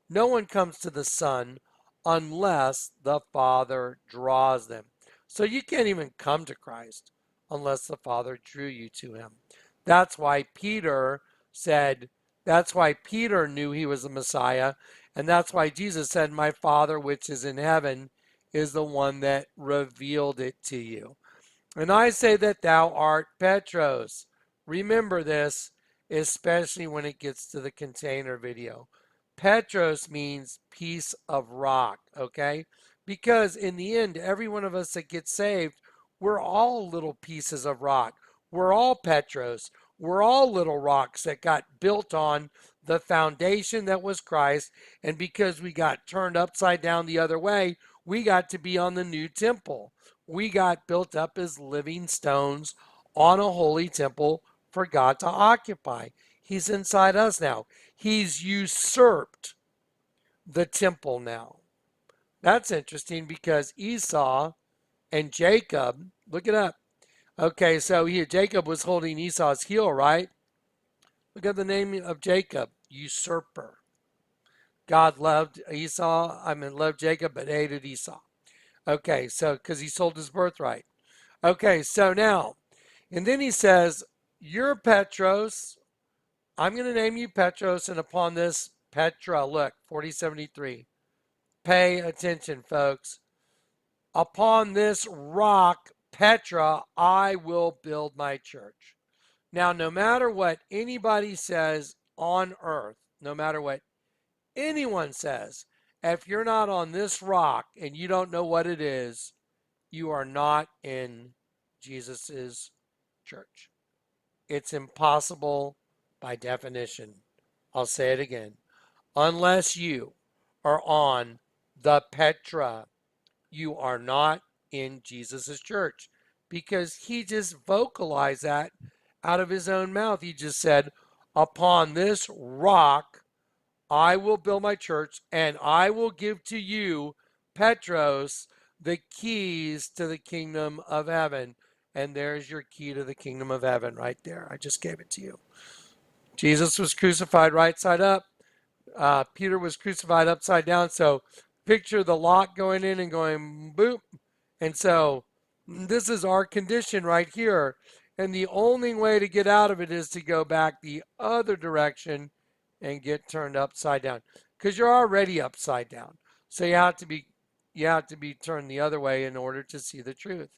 no one comes to the Son unless the Father draws them. So you can't even come to Christ unless the Father drew you to him. That's why Peter knew he was the Messiah, and that's why Jesus said, my Father which is in heaven is the one that revealed it to you. And I say that thou art Petros. Remember this, especially when it gets to the container video. Petros means piece of rock, okay? Because in the end, every one of us that gets saved, we're all little pieces of rock. We're all Petros. We're all little rocks that got built on the foundation that was Christ. And because we got turned upside down the other way, we got to be on the new temple. We got built up as living stones on a holy temple for God to occupy. He's inside us now. He's usurped the temple now. That's interesting because Esau and Jacob, look it up, Okay, so here Jacob was holding Esau's heel, right? Look at the name of Jacob, usurper. God loved loved Jacob, but hated Esau. Okay, so because he sold his birthright. Okay, so now, and then he says, you're Petros. I'm going to name you Petros, and upon this, Petra, look, 4073. Pay attention, folks. Upon this rock, Petra, I will build my church. Now, no matter what anybody says on earth, no matter what anyone says, if you're not on this rock and you don't know what it is, you are not in Jesus's church. It's impossible by definition. I'll say it again. Unless you are on the Petra, you are not in Jesus's church, because he just vocalized that out of his own mouth. He just said, upon this rock I will build my church, and I will give to you, Petros, the keys to the kingdom of heaven. And there's your key to the kingdom of heaven right there. I just gave it to you. Jesus was crucified right side up. Peter was crucified upside down. So picture the lock going in and going boop. And so this is our condition right here. And the only way to get out of it is to go back the other direction and get turned upside down, because you're already upside down. So you have to be turned the other way in order to see the truth,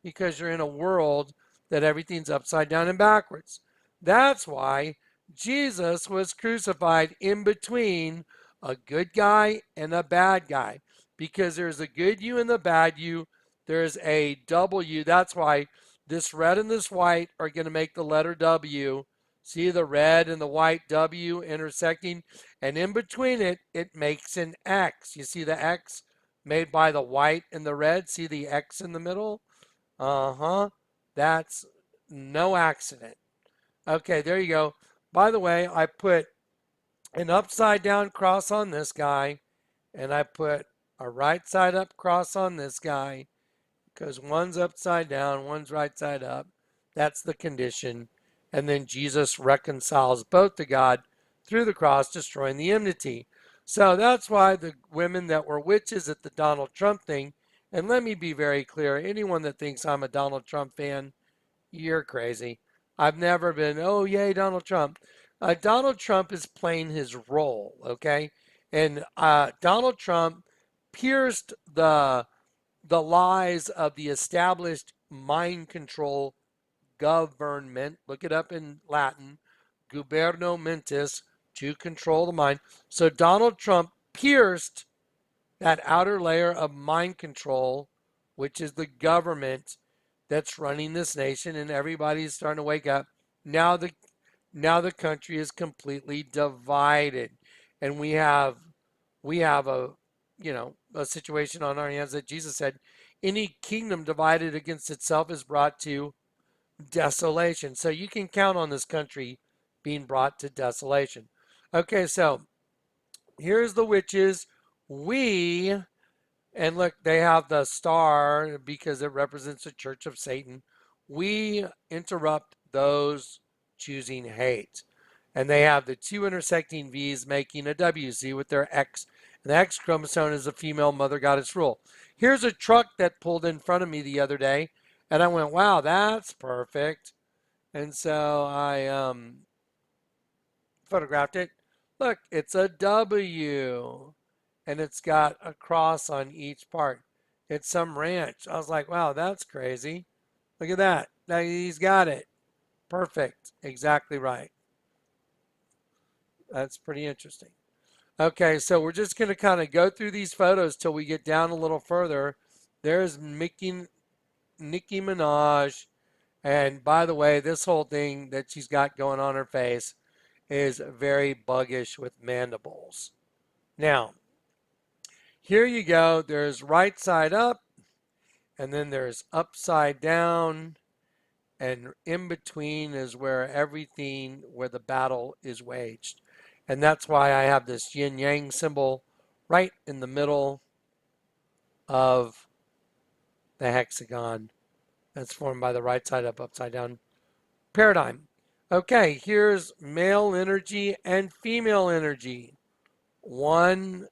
because you're in a world that everything's upside down and backwards. That's why Jesus was crucified in between a good guy and a bad guy, because there's a good you and the bad you. There's a W. That's why this red and this white are going to make the letter W. See the red and the white W intersecting, and in between it, it makes an X. You see the X made by the white and the red? See the X in the middle? That's no accident. Okay, there you go. By the way, I put an upside down cross on this guy, and I put a right side up cross on this guy, because one's upside down, one's right side up. That's the condition. And then Jesus reconciles both to God through the cross, destroying the enmity. So that's why the women that were witches at the Donald Trump thing, and let me be very clear, anyone that thinks I'm a Donald Trump fan, you're crazy. I've never been, oh, yay, Donald Trump. Donald Trump is playing his role, okay? And Donald Trump pierced the lies of the established mind control government. Look it up in Latin. Guberno mentis, to control the mind. So Donald Trump pierced that outer layer of mind control, which is the government that's running this nation, and everybody's starting to wake up. Now the country is completely divided, and we have a a situation on our hands that Jesus said, any kingdom divided against itself is brought to desolation. So you can count on this country being brought to desolation. Okay, so here's the witches. And look, they have the star because it represents the church of Satan. We interrupt those choosing hate. And they have the two intersecting V's making a W. See with their X. And the X chromosome is a female mother goddess rule. Here's a truck that pulled in front of me the other day. And I went, wow, that's perfect. And so I photographed it. Look, it's a W. And it's got a cross on each part. It's some ranch. I was like, wow, that's crazy. Look at that. Now he's got it. Perfect. Exactly right. That's pretty interesting. Okay, so we're just going to kind of go through these photos till we get down a little further. There's Nicki Minaj. And by the way, this whole thing that she's got going on her face is very buggish with mandibles. Now, here you go. There's right side up, and then there's upside down, and in between is where the battle is waged. And that's why I have this yin yang symbol right in the middle of the hexagon That's formed by the right side up, upside down paradigm. Okay, here's male energy and female energy. One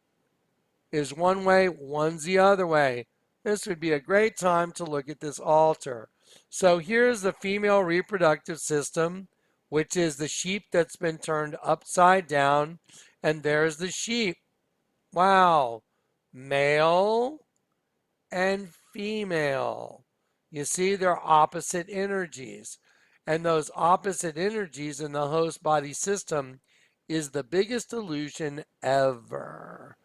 is one way, one's the other way. This would be a great time to look at this altar. So here's the female reproductive system, which is the sheep that's been turned upside down. And there's the sheep. Wow. Male and female. You see, they're opposite energies. And those opposite energies in the host body system is the biggest illusion ever.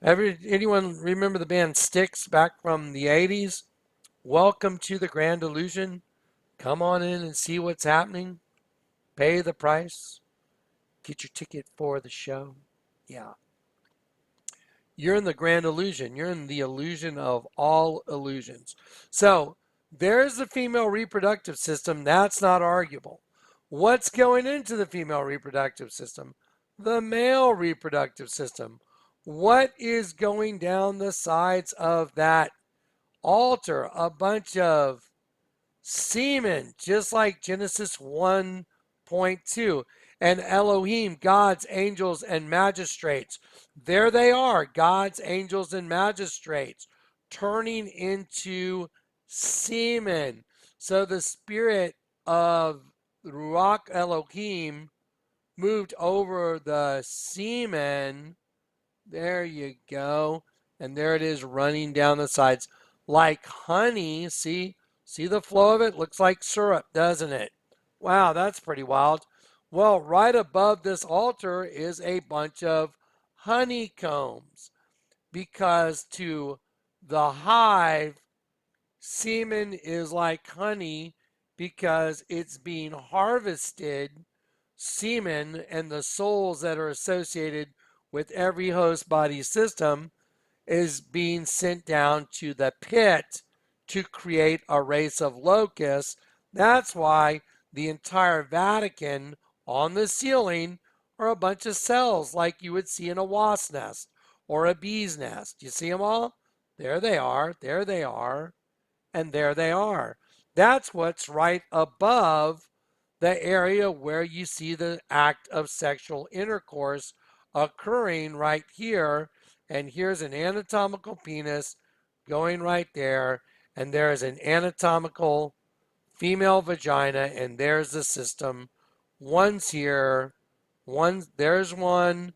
Anyone remember the band Styx back from the 80s? Welcome to the Grand Illusion. Come on in and see what's happening. Pay the price. Get your ticket for the show. Yeah. You're in the Grand Illusion. You're in the illusion of all illusions. So there's the female reproductive system. That's not arguable. What's going into the female reproductive system? The male reproductive system. What is going down the sides of that altar? A bunch of semen, just like Genesis 1:2. And Elohim, God's angels and magistrates. There they are, God's angels and magistrates, turning into semen. So the spirit of Ruach Elohim moved over the semen. There you go. And there it is running down the sides like honey. See the flow of it? Looks like syrup, doesn't it? Wow, that's pretty wild. Well, right above this altar is a bunch of honeycombs, because to the hive, semen is like honey because it's being harvested. Semen and the souls that are associated with every host body system is being sent down to the pit to create a race of locusts. That's why the entire Vatican on the ceiling are a bunch of cells like you would see in a wasp nest or a bee's nest. You see them all? There they are, there they are, and there they are. That's what's right above the area where you see the act of sexual intercourse occurring right here. And here's an anatomical penis going right there, and there's an anatomical female vagina, and there's the system. One's here, there's one,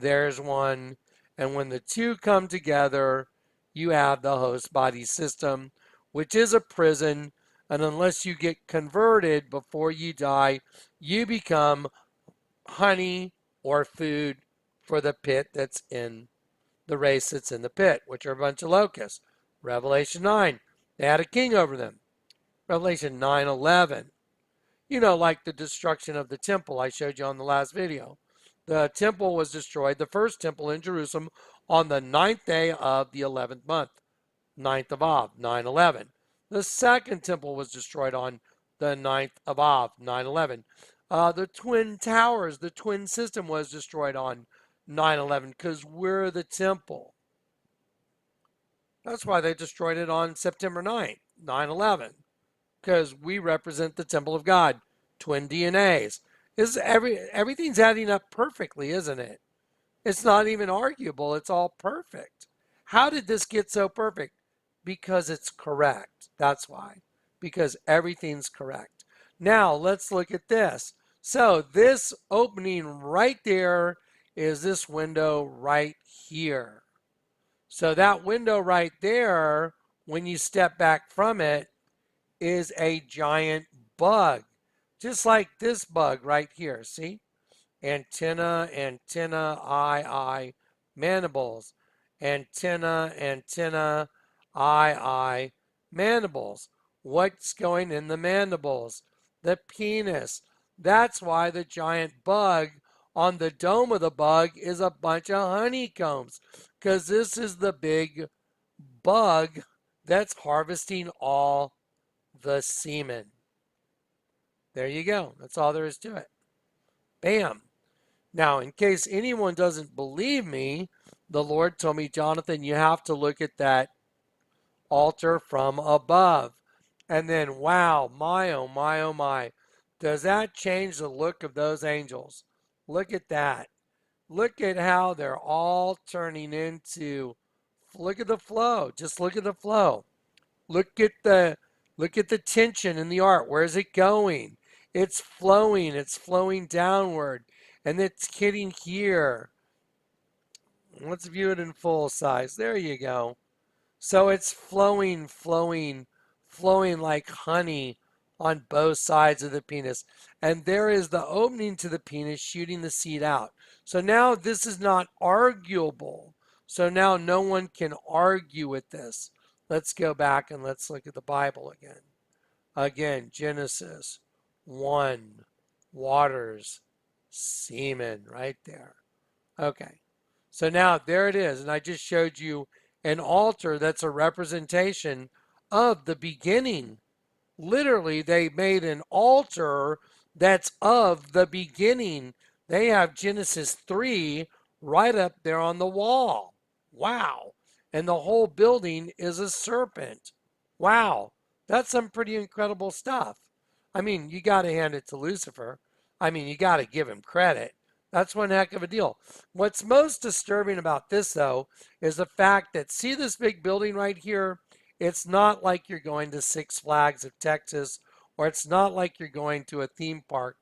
and when the two come together, you have the host body system, which is a prison. And unless you get converted before you die, you become honey or food for the pit that's in the race that's in the pit, which are a bunch of locusts. Revelation 9, they had a king over them. Revelation 9:11, like the destruction of the temple I showed you on the last video. The temple was destroyed, the first temple in Jerusalem, on the 9th day of the 11th month, 9th of Av, 9/11. The second temple was destroyed on the 9th of Av, 9/11. The Twin Towers, the twin system was destroyed on 9/11 because we're the temple. That's why they destroyed it on September 9th, 9/11, because we represent the temple of God, twin DNAs. Everything's adding up perfectly, isn't it? It's not even arguable. It's all perfect. How did this get so perfect? Because it's correct. That's why. Because everything's correct. Now, let's look at this. So this opening right there is this window right here. So that window right there, when you step back from it, is a giant bug. Just like this bug right here. See? Antenna, eye, mandibles. Antenna, eye, mandibles. What's going in the mandibles? The penis. That's why the giant bug on the dome of the bug is a bunch of honeycombs, because this is the big bug that's harvesting all the semen. There you go. That's all there is to it. Bam. Now, in case anyone doesn't believe me, the Lord told me, Jonathan, you have to look at that altar from above. And then, wow, my, oh my, oh my. Does that change the look of those angels? Look at that. Look at how they're all turning into, look at the flow. Just look at the flow. Look at the tension in the art. Where is it going? It's flowing downward, and it's hitting here. Let's view it in full size. There you go. So it's flowing like honey on both sides of the penis. And there is the opening to the penis shooting the seed out. So now this is not arguable. So now no one can argue with this. Let's go back and let's look at the Bible again. Again, Genesis 1, waters, semen, right there. Okay. So now there it is. And I just showed you an altar that's a representation of the beginning. Literally, they made an altar that's of the beginning. They have Genesis 3 right up there on the wall. Wow. And the whole building is a serpent. Wow. That's some pretty incredible stuff. I mean, you got to hand it to Lucifer. I mean, you got to give him credit. That's one heck of a deal. What's most disturbing about this, though, is the fact that, see this big building right here? It's not like you're going to Six Flags of Texas, or it's not like you're going to a theme park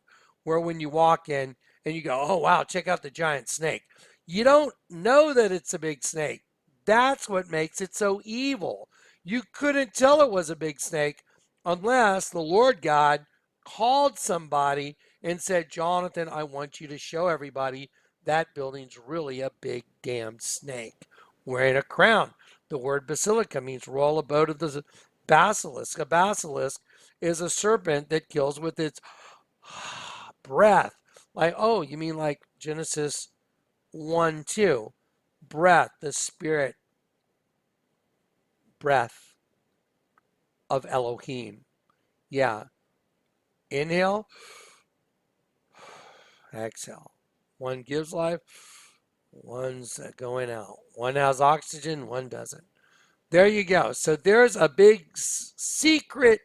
where when you walk in and you go, oh, wow, check out the giant snake. You don't know that it's a big snake. That's what makes it so evil. You couldn't tell it was a big snake unless the Lord God called somebody and said, Jonathan, I want you to show everybody that building's really a big damn snake wearing a crown. The word basilica means royal abode of the basilisk. A basilisk is a serpent that kills with its breath. Like, oh, you mean like Genesis 1, 2. Breath, the spirit breath of Elohim. Yeah. Inhale, exhale. One gives life, one's going out. One has oxygen, one doesn't. There you go. So there's a big secret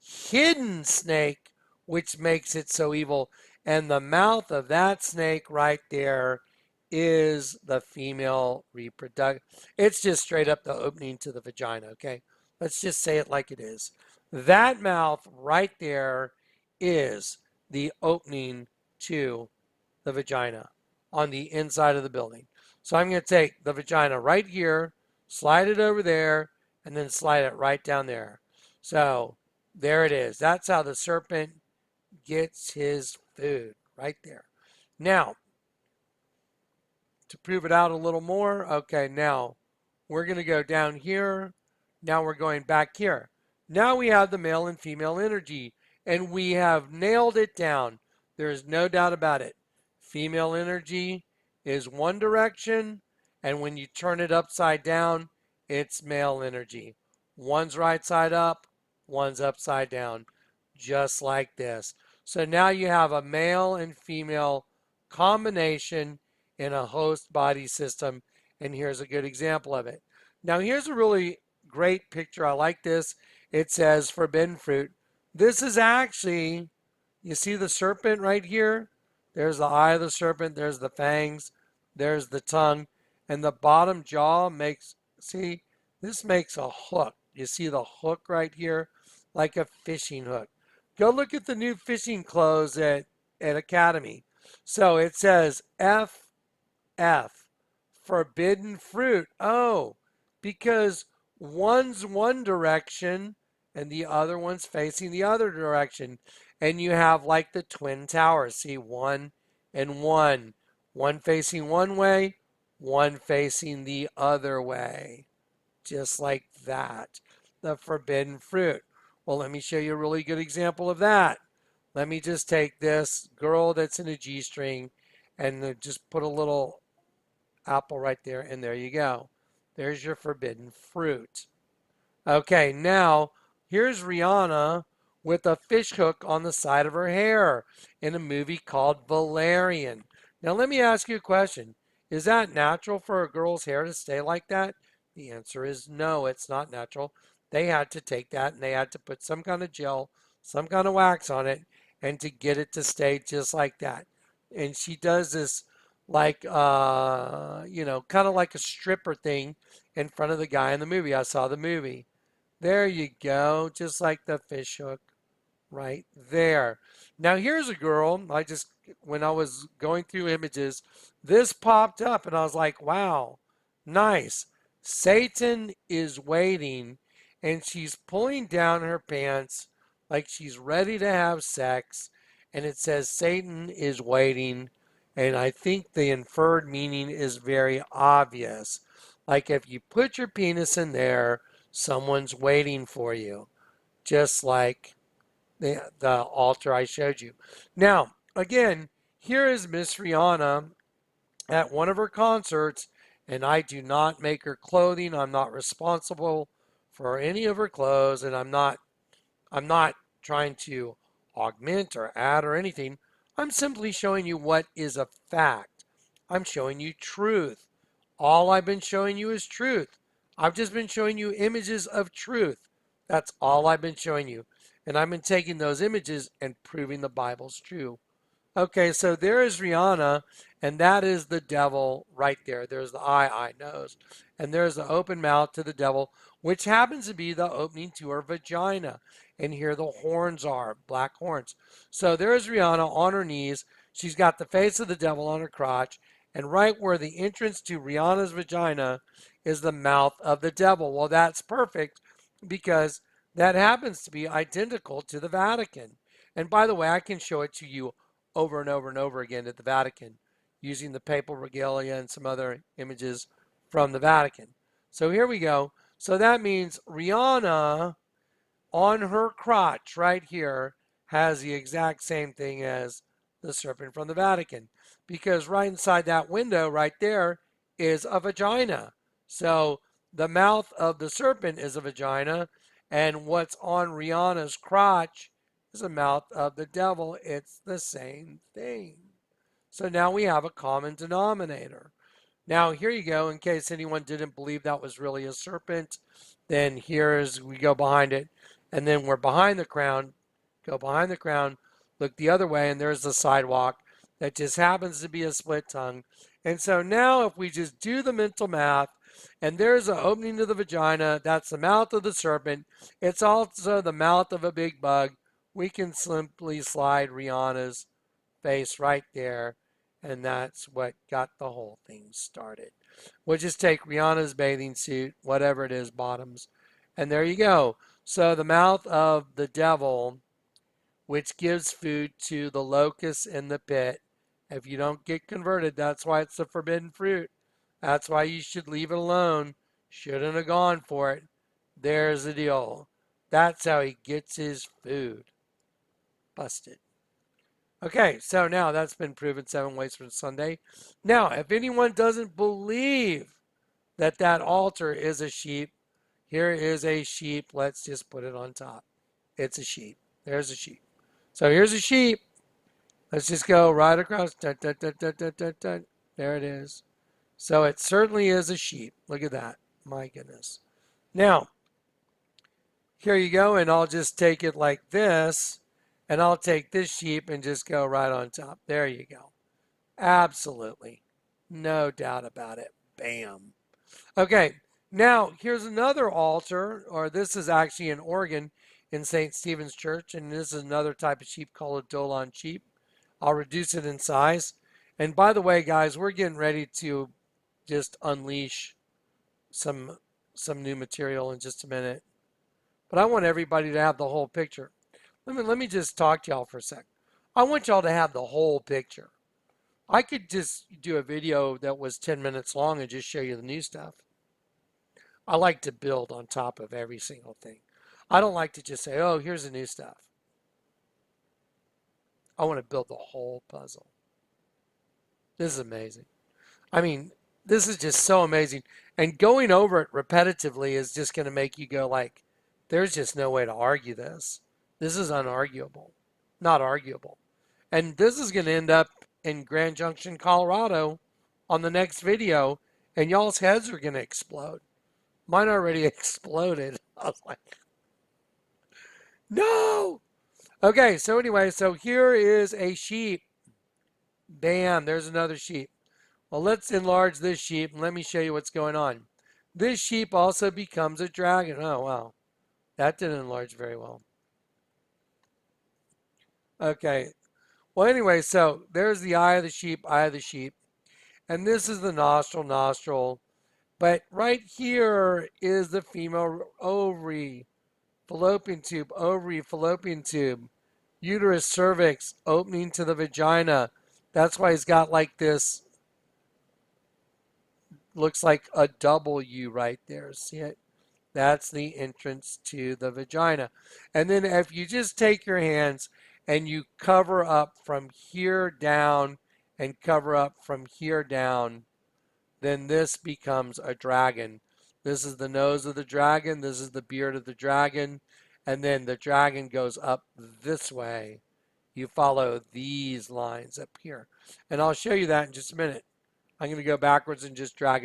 hidden snake, which makes it so evil. And the mouth of that snake right there is the female reproductive. It's just straight up the opening to the vagina, okay? Let's just say it like it is. That mouth right there is the opening to the vagina on the inside of the building. So I'm going to take the vagina right here, slide it over there, and then slide it right down there. So there it is. That's how the serpent gets his food, right there. Now, to prove it out a little more, okay, now we're going to go down here. Now we're going back here. Now we have the male and female energy, and we have nailed it down. There's no doubt about it. Female energy is one direction, and when you turn it upside down, it's male energy. One's right side up, one's upside down, just like this. So now you have a male and female combination in a host body system, and here's a good example of it. Now here's a really great picture. I like this. It says forbidden fruit. This is actually, you see the serpent right here? There's the eye of the serpent, there's the fangs, there's the tongue, and the bottom jaw makes, see, this makes a hook. You see the hook right here? Like a fishing hook. Go look at the new fishing clothes at Academy. So it says FF, forbidden fruit. Oh, because one's one direction and the other one's facing the other direction. And you have like the twin towers. See, one and one. One facing one way, one facing the other way. Just like that. The forbidden fruit. Well, let me show you a really good example of that. Let me just take this girl that's in a G-string and just put a little apple right there, and there you go. There's your forbidden fruit. Okay, now here's Rihanna with a fish hook on the side of her hair in a movie called Valerian. Now let me ask you a question. Is that natural for a girl's hair to stay like that? The answer is no, it's not natural. they had to take that and they had to put some kind of gel, some kind of wax on it, and to get it to stay just like that. And she does this like, kind of like a stripper thing in front of the guy in the movie. I saw the movie. There you go, just like the fish hook right there. Now here's a girl, when I was going through images, this popped up and I was like, wow, nice. Satan is waiting and she's pulling down her pants like she's ready to have sex. And it says Satan is waiting. And I think the inferred meaning is very obvious. Like if you put your penis in there, someone's waiting for you. Just like the altar I showed you. Now, again, here is Miss Rihanna at one of her concerts, and I do not make her clothing. I'm not responsible for any of her clothes, and I'm not trying to augment or add or anything. I'm simply showing you what is a fact. I'm showing you truth. All I've been showing you is truth. I've just been showing you images of truth. That's all I've been showing you. And I've been taking those images and proving the Bible's true. Okay, so there is Rihanna, and that is the devil right there. There's the eye, nose, and there's the open mouth to the devil, which happens to be the opening to her vagina. And here the horns are, black horns. So there's Rihanna on her knees. She's got the face of the devil on her crotch, and right where the entrance to Rihanna's vagina is the mouth of the devil. Well, that's perfect because that happens to be identical to the Vatican. And by the way, I can show it to you over and over and over again at the Vatican using the papal regalia and some other images from the Vatican. So here we go. So that means Rihanna on her crotch right here has the exact same thing as the serpent from the Vatican, because right inside that window right there is a vagina. So the mouth of the serpent is a vagina, and what's on Rihanna's crotch is the mouth of the devil. It's the same thing. So now we have a common denominator. Now here you go, in case anyone didn't believe that was really a serpent, then here's, we go behind it, and then we're behind the crown, go behind the crown, look the other way, and there's the sidewalk that just happens to be a split tongue. And so now if we just do the mental math, and there's an opening to the vagina, that's the mouth of the serpent, it's also the mouth of a big bug, we can simply slide Rihanna's face right there, and that's what got the whole thing started. We'll just take Rihanna's bathing suit, whatever it is, bottoms, and there you go. So the mouth of the devil, which gives food to the locusts in the pit. If you don't get converted, that's why it's the forbidden fruit. That's why you should leave it alone. Shouldn't have gone for it. There's the deal. That's how he gets his food. Busted. Okay, so now that's been proven 7 ways from Sunday. Now, if anyone doesn't believe that that altar is a sheep, here is a sheep. Let's just put it on top. It's a sheep. There's a sheep. So here's a sheep. Let's just go right across. Dun, dun, dun, dun, dun, dun, dun. There it is. So it certainly is a sheep. Look at that. My goodness. Now, here you go, and I'll just take it like this, and I'll take this sheep and just go right on top. There you go. Absolutely. No doubt about it. Bam. Okay, now here's another altar, or this is actually an organ in St. Stephen's Church, and this is another type of sheep called a Dolan sheep. I'll reduce it in size. And by the way, guys, we're getting ready to just unleash some new material in just a minute. But I want everybody to have the whole picture. Let me just talk to y'all for a sec. I want y'all to have the whole picture. I could just do a video that was 10 minutes long and just show you the new stuff. I like to build on top of every single thing. I don't like to just say, oh, here's the new stuff. I want to build the whole puzzle. This is amazing. I mean, this is just so amazing. And going over it repetitively is just going to make you go like, there's just no way to argue this. This is unarguable. Not arguable. And this is going to end up in Grand Junction, Colorado on the next video, and y'all's heads are going to explode. Mine already exploded. I was like, no. Okay, so anyway, so here is a sheep. Bam, there's another sheep. Well, let's enlarge this sheep and let me show you what's going on. This sheep also becomes a dragon. Oh, wow. That didn't enlarge very well. Okay. Well, anyway, so there's the eye of the sheep, eye of the sheep. And this is the nostril, nostril. But right here is the female ovary, fallopian tube, uterus, cervix, opening to the vagina. That's why he's got like this, looks like a W right there. See it? That's the entrance to the vagina. And then if you just take your hands and you cover up from here down and cover up from here down, then this becomes a dragon. This is the nose of the dragon. This is the beard of the dragon. And then the dragon goes up this way. You follow these lines up here. And I'll show you that in just a minute. I'm going to go backwards and just drag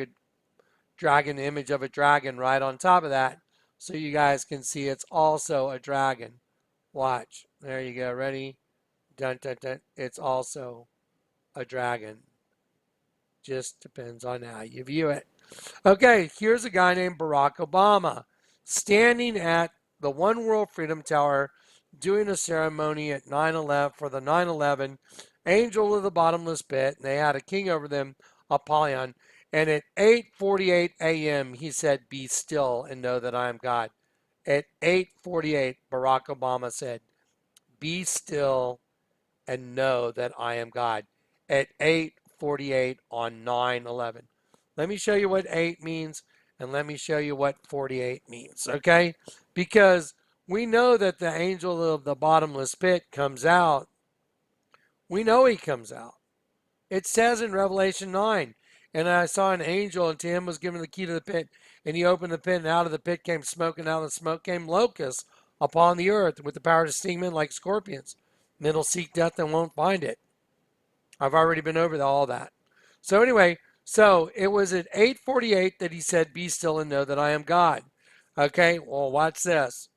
an image of a dragon right on top of that so you guys can see it's also a dragon. Watch. There you go. Ready? Dun, dun, dun. It's also a dragon. Just depends on how you view it. Okay, here's a guy named Barack Obama standing at the One World Freedom Tower doing a ceremony at 9/11 for the 9/11 Angel of the Bottomless Pit. And they had a king over them, Apollyon. And at 8:48 a.m., he said, "Be still and know that I am God." At 8:48, Barack Obama said, "Be still and know that I am God." At 8:48 on 9/11. Let me show you what 8 means, and let me show you what 48 means, okay? Because we know that the angel of the bottomless pit comes out. We know he comes out. It says in Revelation 9, "And I saw an angel, and to him was given the key to the pit. And he opened the pit, and out of the pit came smoke, and out of the smoke came locusts upon the earth, with the power to sting men like scorpions. And it'll seek death and won't find it." I've already been over all that. So anyway, so it was at 8:48 that he said, "Be still and know that I am God." Okay, well, watch this.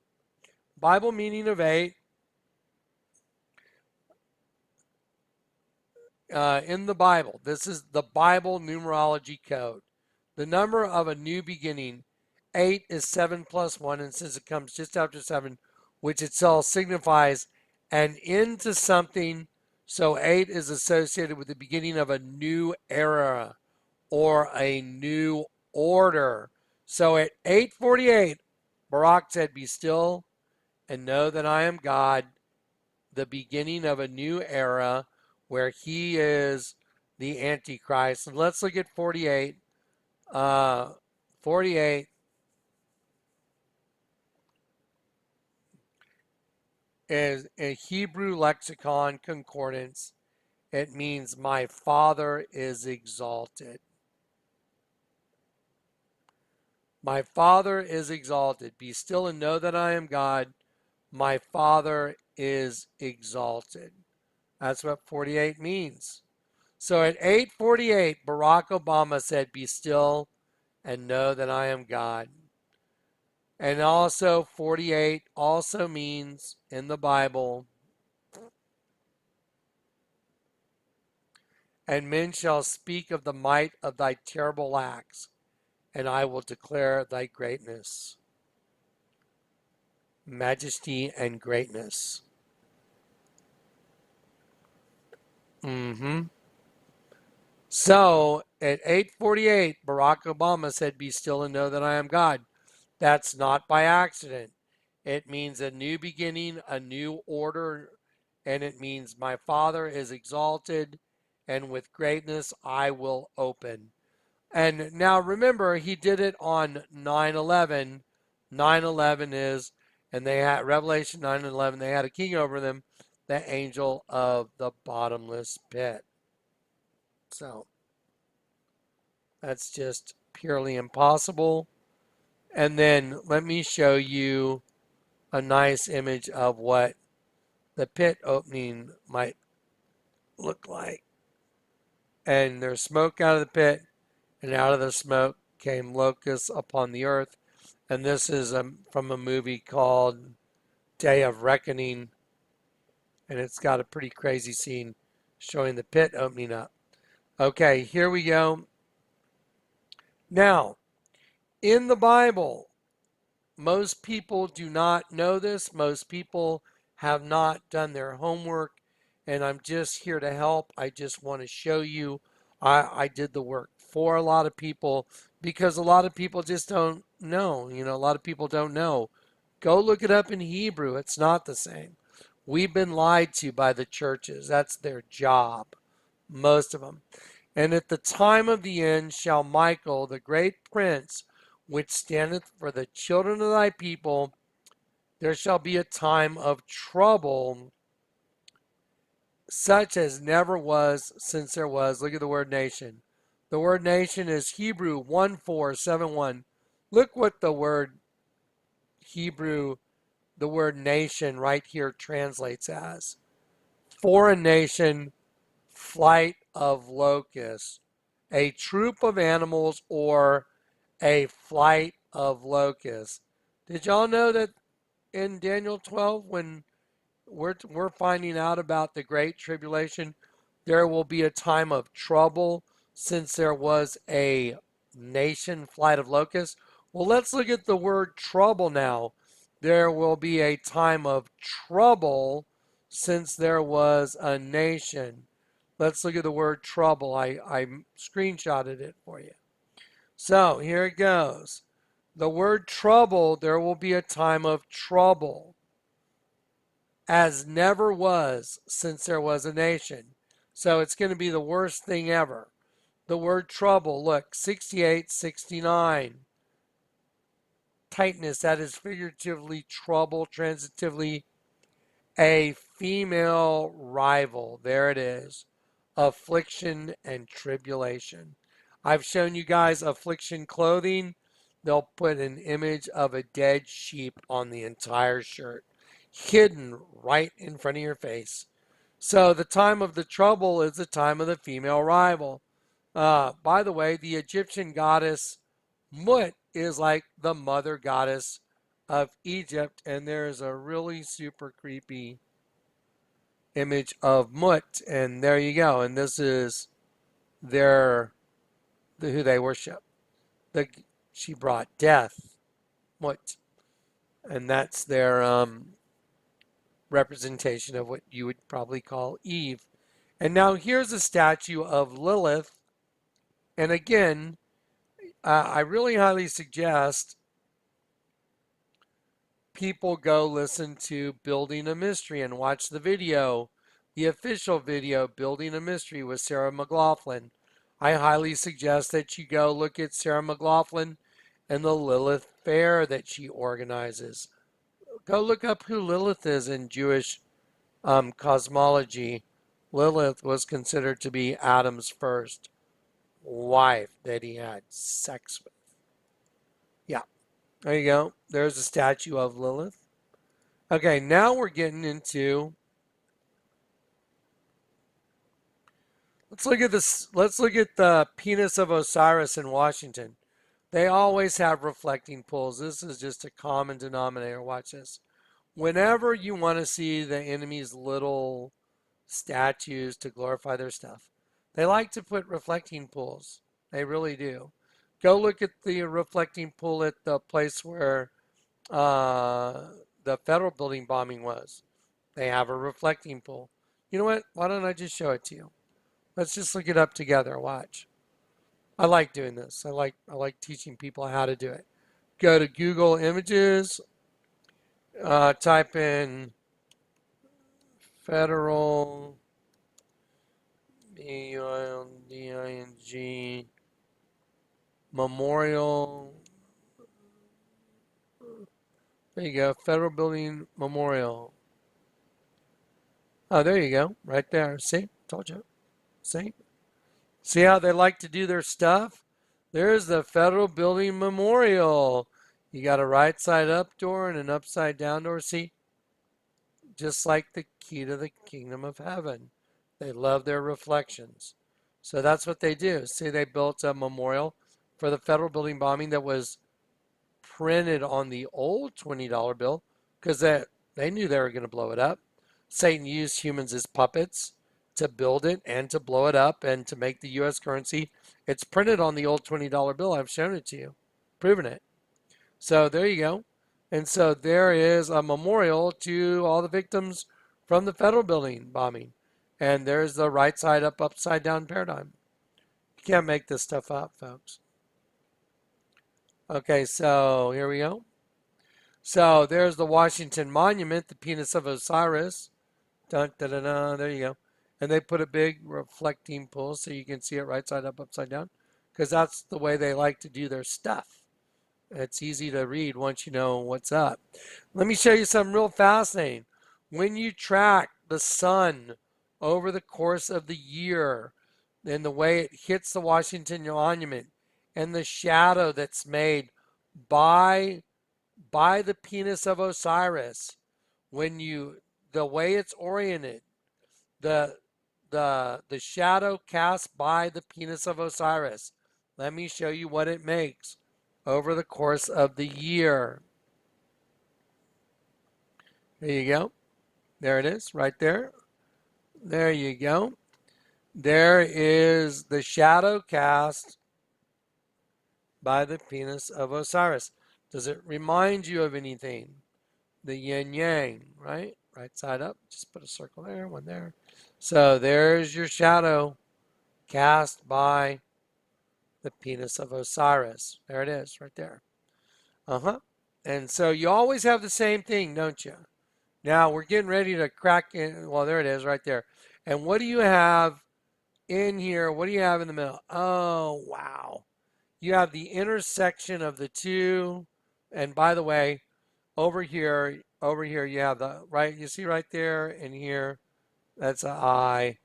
Bible meaning of 8. In the Bible, this is the Bible numerology code. The number of a new beginning, 8 is 7 plus 1, and since it comes just after 7, which itself signifies an end to something, so 8 is associated with the beginning of a new era or a new order. So at 8:48, Barak said, "Be still and know that I am God," the beginning of a new era where he is the Antichrist. And let's look at 48. 48 is a Hebrew lexicon concordance. It means "my Father is exalted." My Father is exalted. Be still and know that I am God. My Father is exalted. That's what 48 means. So at 8:48, Barack Obama said, "Be still and know that I am God." And also 48 also means in the Bible, "And men shall speak of the might of thy terrible acts, and I will declare thy greatness." Majesty and greatness. So at 8:48, Barack Obama said, "Be still and know that I am God." That's not by accident. It means a new beginning, a new order, and it means "my Father is exalted, and with greatness I will open." And now remember, he did it on 9/11. 9/11 is, and they had Revelation 9:11. They had a king over them, the angel of the bottomless pit. So that's just purely impossible. And then let me show you a nice image of what the pit opening might look like. And there's smoke out of the pit, and out of the smoke came locusts upon the earth, And this is from a movie called Day of Reckoning. And it's got a pretty crazy scene showing the pit opening up. Okay, here we go. Now, in the Bible, most people do not know this. Most people have not done their homework. And I'm just here to help. I just want to show you I did the work for a lot of people because a lot of people just don't know. You know, a lot of people don't know. Go look it up in Hebrew. It's not the same. We've been lied to by the churches. That's their job, most of them. And at the time of the end shall Michael, the great prince, which standeth for the children of thy people, there shall be a time of trouble, such as never was since there was. Look at the word nation. The word nation is Hebrew 1471. Look what the word Hebrew, the word nation right here translates as. Foreign nation, flight of locusts, a troop of animals, or a flight of locusts. Did y'all know that in Daniel 12, when we're finding out about the Great Tribulation, there will be a time of trouble since there was a nation flight of locusts? Well, let's look at the word trouble now. There will be a time of trouble since there was a nation. Let's look at the word trouble. I screenshotted it for you. So here it goes. The word trouble, there will be a time of trouble, as never was since there was a nation. So it's going to be the worst thing ever. The word trouble, look, 68, 69. Tightness, that is figuratively trouble, transitively a female rival. There it is. Affliction and tribulation. I've shown you guys affliction clothing. They'll put an image of a dead sheep on the entire shirt, hidden right in front of your face. So the time of the trouble is the time of the female rival. By the way, the Egyptian goddess Mut is like the mother goddess of Egypt, and there's a really super creepy image of Mut, and there you go. And this is who they worship. She brought death, Mut, and that's their representation of what you would probably call Eve. And now here's a statue of Lilith, and again, I really highly suggest people go listen to Building a Mystery and watch the video, the official video, Building a Mystery with Sarah McLaughlin. I highly suggest that you go look at Sarah McLaughlin and the Lilith Fair that she organizes. Go look up who Lilith is in Jewish cosmology. Lilith was considered to be Adam's first wife that he had sex with. Yeah, there you go. There's a statue of Lilith. Okay, now we're getting into, let's look at this. Let's look at the penis of Osiris in Washington. They always have reflecting pools. This is just a common denominator. Watch this. Whenever you want to see the enemy's little statues to glorify their stuff, they like to put reflecting pools. They really do. Go look at the reflecting pool at the place where the federal building bombing was. They have a reflecting pool. You know what? Why don't I just show it to you? Let's just look it up together. Watch. I like doing this. I like teaching people how to do it. Go to Google Images. Type in federal BUILDING Memorial. There you go. Federal Building Memorial. Oh, there you go. Right there. See? Told you. See? See how they like to do their stuff? There's the Federal Building Memorial. You got a right side up door and an upside down door. See? Just like the key to the kingdom of heaven. They love their reflections. So that's what they do. See, they built a memorial for the federal building bombing that was printed on the old $20 bill because they knew they were going to blow it up. Satan used humans as puppets to build it and to blow it up and to make the U.S. currency. It's printed on the old $20 bill. I've shown it to you, proven it. So there you go. And so there is a memorial to all the victims from the federal building bombing. And there's the right side up, upside down paradigm. You can't make this stuff up, folks. Okay, so here we go. So there's the Washington Monument, the penis of Osiris. Dun, dun, dun, dun, there you go. And they put a big reflecting pool so you can see it right side up, upside down, because that's the way they like to do their stuff. It's easy to read once you know what's up. Let me show you something real fascinating. When you track the sun over the course of the year and the way it hits the Washington Monument and the shadow that's made by the penis of Osiris, the way it's oriented, the shadow cast by the penis of Osiris. Let me show you what it makes over the course of the year. There you go. There it is, right there. There you go. There is the shadow cast by the penis of Osiris. Does it remind you of anything? The yin yang, right? Right side up. Just put a circle there, one there. So there's your shadow cast by the penis of Osiris. There it is, right there. And so you always have the same thing, don't you? Now we're getting ready to crack in. Well, there it is, right there. And what do you have in here? What do you have in the middle? Oh, wow. You have the intersection of the two. And by the way, over here, you have the right. You see right there and here, that's an eye.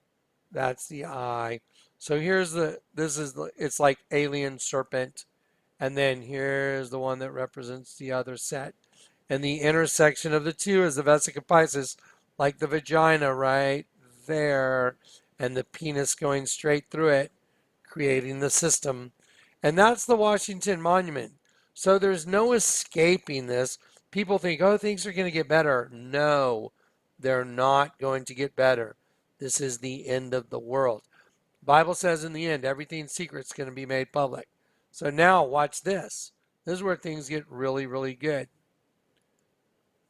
That's the eye. So it's like alien serpent. And then here's the one that represents the other set. And the intersection of the two is the vesica Pisces, like the vagina right there, and the penis going straight through it, creating the system. And that's the Washington Monument. So there's no escaping this. People think, oh, things are going to get better. No, they're not going to get better. This is the end of the world. The Bible says in the end, everything secret's going to be made public. So now watch this. This is where things get really, really good.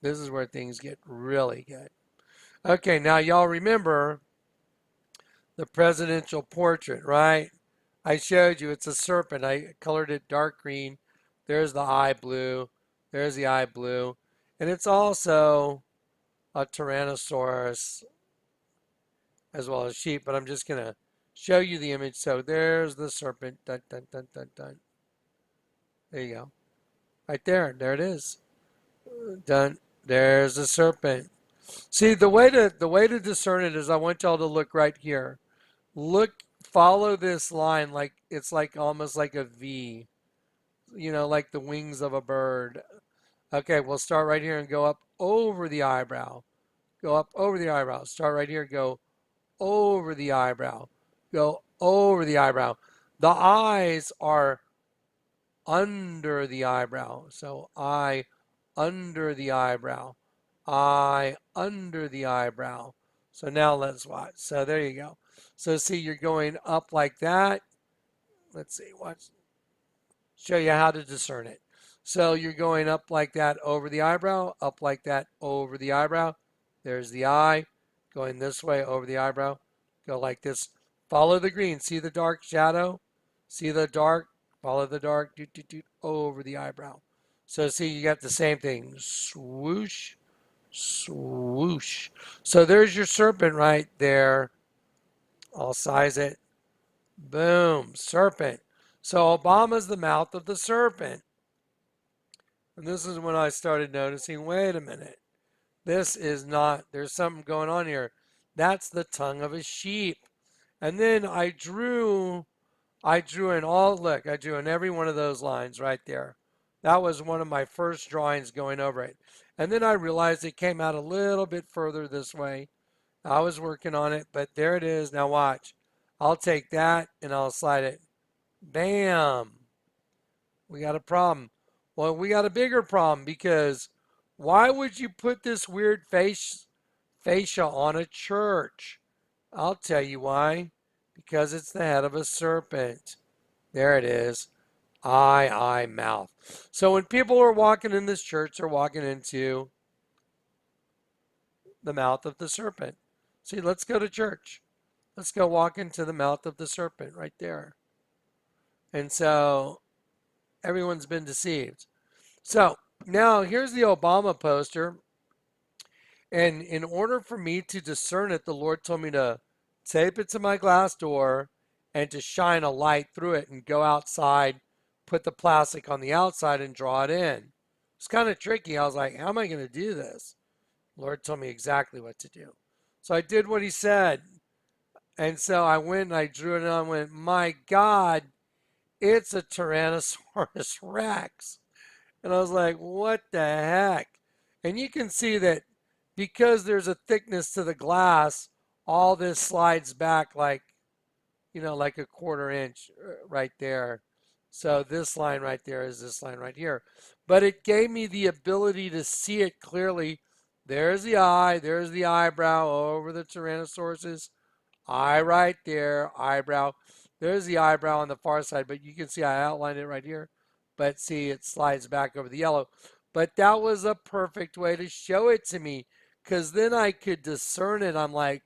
This is where things get really good. Okay, now y'all remember the presidential portrait, right? I showed you it's a serpent. I colored it dark green. There's the eye blue. There's the eye blue. And it's also a Tyrannosaurus as well as sheep, but I'm just going to show you the image. So there's the serpent. Dun, dun, dun, dun, dun. There you go. Right there. There it is. Done. There's the serpent. See, the way to discern it is I want y'all to look right here. Follow this line like it's like almost like a V. You know, like the wings of a bird. Okay, we'll start right here and go up over the eyebrow. Go up over the eyebrow. Start right here, go over the eyebrow. Go over the eyebrow. The eyes are under the eyebrow. So eye under the eyebrow. Eye under the eyebrow. So now let's watch. So there you go. So see, you're going up like that. Let's see. Watch. Show you how to discern it. So you're going up like that over the eyebrow, up like that over the eyebrow. There's the eye. Going this way over the eyebrow. Go like this. Follow the green. See the dark shadow? See the dark? Follow the dark. Doot, doot, doot, over the eyebrow. So see, you got the same thing. Swoosh, swoosh. So there's your serpent right there. I'll size it. Boom, serpent. So Obama's the mouth of the serpent. And this is when I started noticing, wait a minute. This is not, there's something going on here. That's the tongue of a sheep. And then I drew in all, look, I drew in every one of those lines right there. That was one of my first drawings going over it. And then I realized it came out a little bit further this way. I was working on it, but there it is. Now watch. I'll take that and I'll slide it. Bam. We got a problem. Well, we got a bigger problem because why would you put this weird fascia on a church? I'll tell you why. Because it's the head of a serpent. There it is. Eye, mouth. So when people are walking in this church, they're walking into the mouth of the serpent. See, let's go to church. Let's go walk into the mouth of the serpent right there. And so everyone's been deceived. So now here's the Obama poster. And in order for me to discern it, the Lord told me to tape it to my glass door and to shine a light through it and go outside, put the plastic on the outside and draw it in. It's kind of tricky. I was like, how am I going to do this? The Lord told me exactly what to do. So I did what he said. And so I went and I drew it and I went, my God, it's a Tyrannosaurus Rex. And I was like, what the heck? And you can see that because there's a thickness to the glass, all this slides back like, like a 1/4 inch right there. So this line right there is this line right here. But it gave me the ability to see it clearly. There's the eye, there's the eyebrow over the Tyrannosaurus's eye right there, eyebrow. There's the eyebrow on the far side, but you can see I outlined it right here. But see, it slides back over the yellow. But that was a perfect way to show it to me because then I could discern it. I'm like,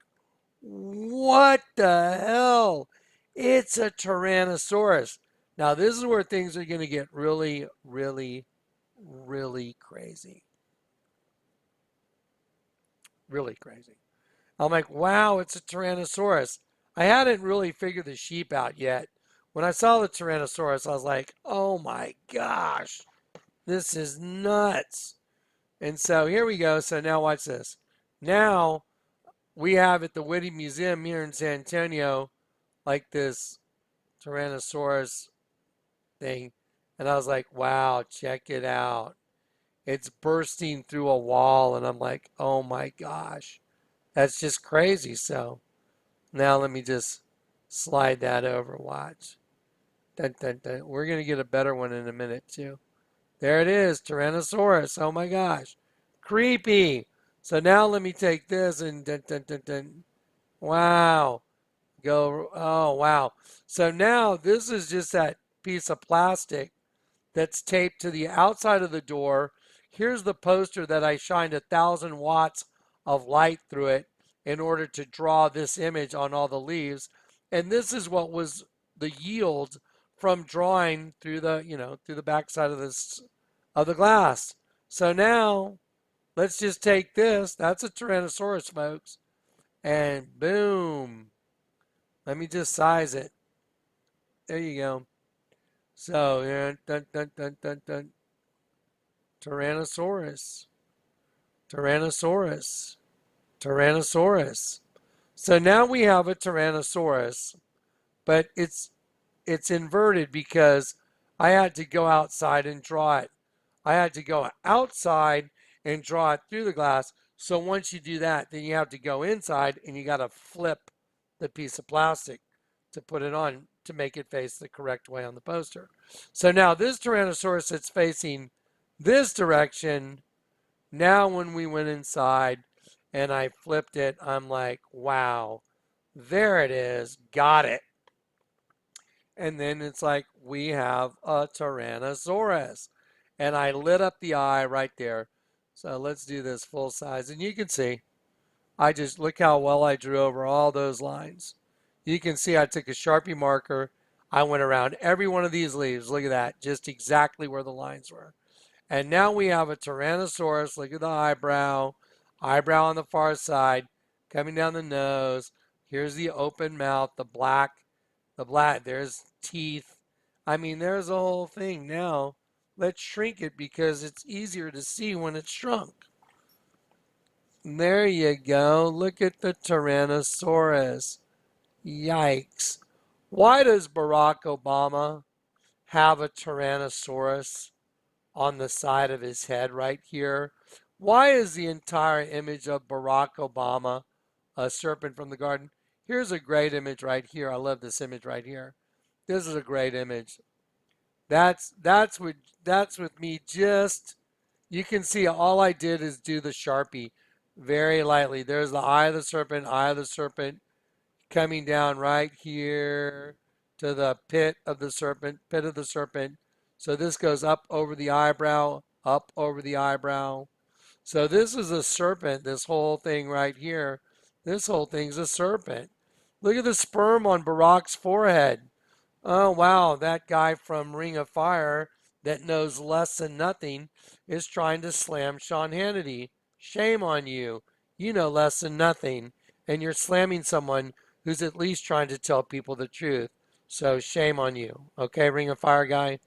what the hell? It's a Tyrannosaurus. Now, this is where things are going to get really, really, really crazy. Really crazy. I'm like, wow, it's a Tyrannosaurus. I hadn't really figured the sheep out yet. When I saw the Tyrannosaurus, I was like, oh my gosh, this is nuts. And so here we go. So now watch this. Now we have at the Whitty Museum here in San Antonio, like this Tyrannosaurus thing. And I was like, wow, check it out. It's bursting through a wall. And I'm like, oh my gosh, that's just crazy. So now let me just slide that over. Watch. Dun, dun, dun. We're going to get a better one in a minute too. There it is, Tyrannosaurus. Oh my gosh. Creepy. So now let me take this and dun, dun, dun, dun. Wow. Go. Oh, wow. So now this is just that piece of plastic that's taped to the outside of the door. Here's the poster that I shined 1,000 watts of light through it in order to draw this image on all the leaves. And this is what was the yield from drawing through the, through the backside of the glass. So now let's just take this. That's a Tyrannosaurus, folks. And boom. Let me just size it. There you go. So, dun, dun, dun, dun, dun. Tyrannosaurus. Tyrannosaurus. Tyrannosaurus. So now we have a Tyrannosaurus, but it's inverted because I had to go outside and draw it. I had to go outside and draw it through the glass. So once you do that, then you have to go inside and you got to flip the piece of plastic to put it on to make it face the correct way on the poster. So now this Tyrannosaurus that's facing this direction, now when we went inside and I flipped it, I'm like, wow, there it is, got it. And then it's like, we have a Tyrannosaurus. And I lit up the eye right there. So let's do this full size. And you can see, I just, look how well I drew over all those lines. You can see I took a Sharpie marker. I went around every one of these leaves. Look at that, just exactly where the lines were. And now we have a Tyrannosaurus. Look at the eyebrow on the far side, coming down the nose. Here's the open mouth, the black, there's teeth. I mean, there's a whole thing. Now, let's shrink it because it's easier to see when it's shrunk. There you go. Look at the Tyrannosaurus. Yikes. Why does Barack Obama have a Tyrannosaurus on the side of his head right here? Why is the entire image of Barack Obama a serpent from the garden? Here's a great image right here. I love this image right here. This is a great image. That's with me just, you can see all I did is do the Sharpie very lightly. There's the eye of the serpent coming down right here to the pit of the serpent. So this goes up over the eyebrow, up over the eyebrow. So this is a serpent, this whole thing right here. This whole thing's a serpent. Look at the sperm on Barack's forehead. Oh, wow, that guy from Ring of Fire that knows less than nothing is trying to slam Sean Hannity. Shame on you. You know less than nothing, and you're slamming someone who's at least trying to tell people the truth. So shame on you. Okay, Ring of Fire guy?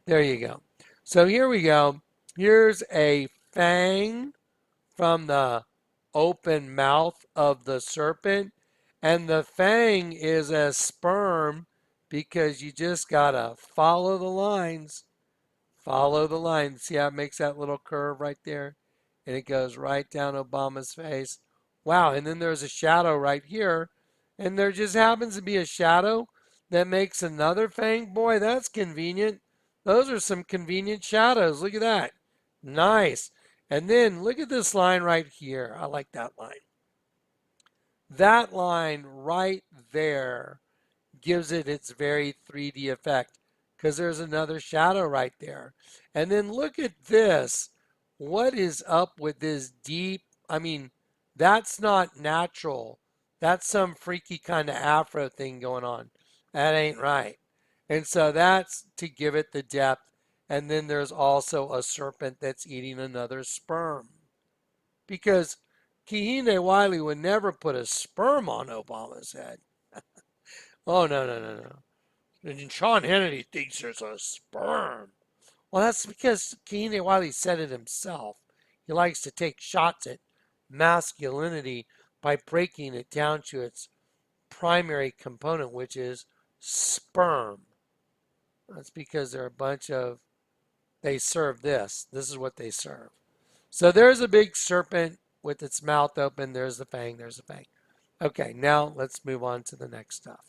There you go. So here we go. Here's a fang from the open mouth of the serpent, and the fang is a sperm because you just gotta follow the lines. Follow the lines. See how it makes that little curve right there? And it goes right down Obama's face. Wow, and then there's a shadow right here, and there just happens to be a shadow that makes another fang. Boy, that's convenient. Those are some convenient shadows. Look at that. Nice. And then look at this line right here. I like that line. That line right there gives it its very 3D effect because there's another shadow right there. And then look at this. What is up with this deep? I mean, that's not natural. That's some freaky kind of afro thing going on. That ain't right. And so that's to give it the depth. And then there's also a serpent that's eating another sperm. Because Kehinde Wiley would never put a sperm on Obama's head. Oh, no, no, no, no. And Sean Hannity thinks there's a sperm. Well, that's because Kehinde Wiley said it himself. He likes to take shots at masculinity by breaking it down to its primary component, which is sperm. That's because they're a bunch of, they serve this. This is what they serve. So there's a big serpent with its mouth open. There's the fang. There's the fang. Okay, now let's move on to the next stuff.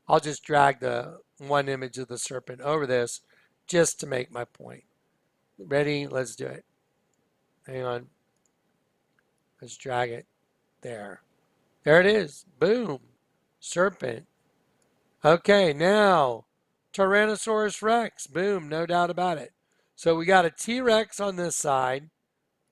I'll just drag the one image of the serpent over this just to make my point. Ready? Let's do it. Hang on. Let's drag it. There. There it is. Boom. Serpent. Okay, now Tyrannosaurus Rex. Boom. No doubt about it. So we got a T-Rex on this side.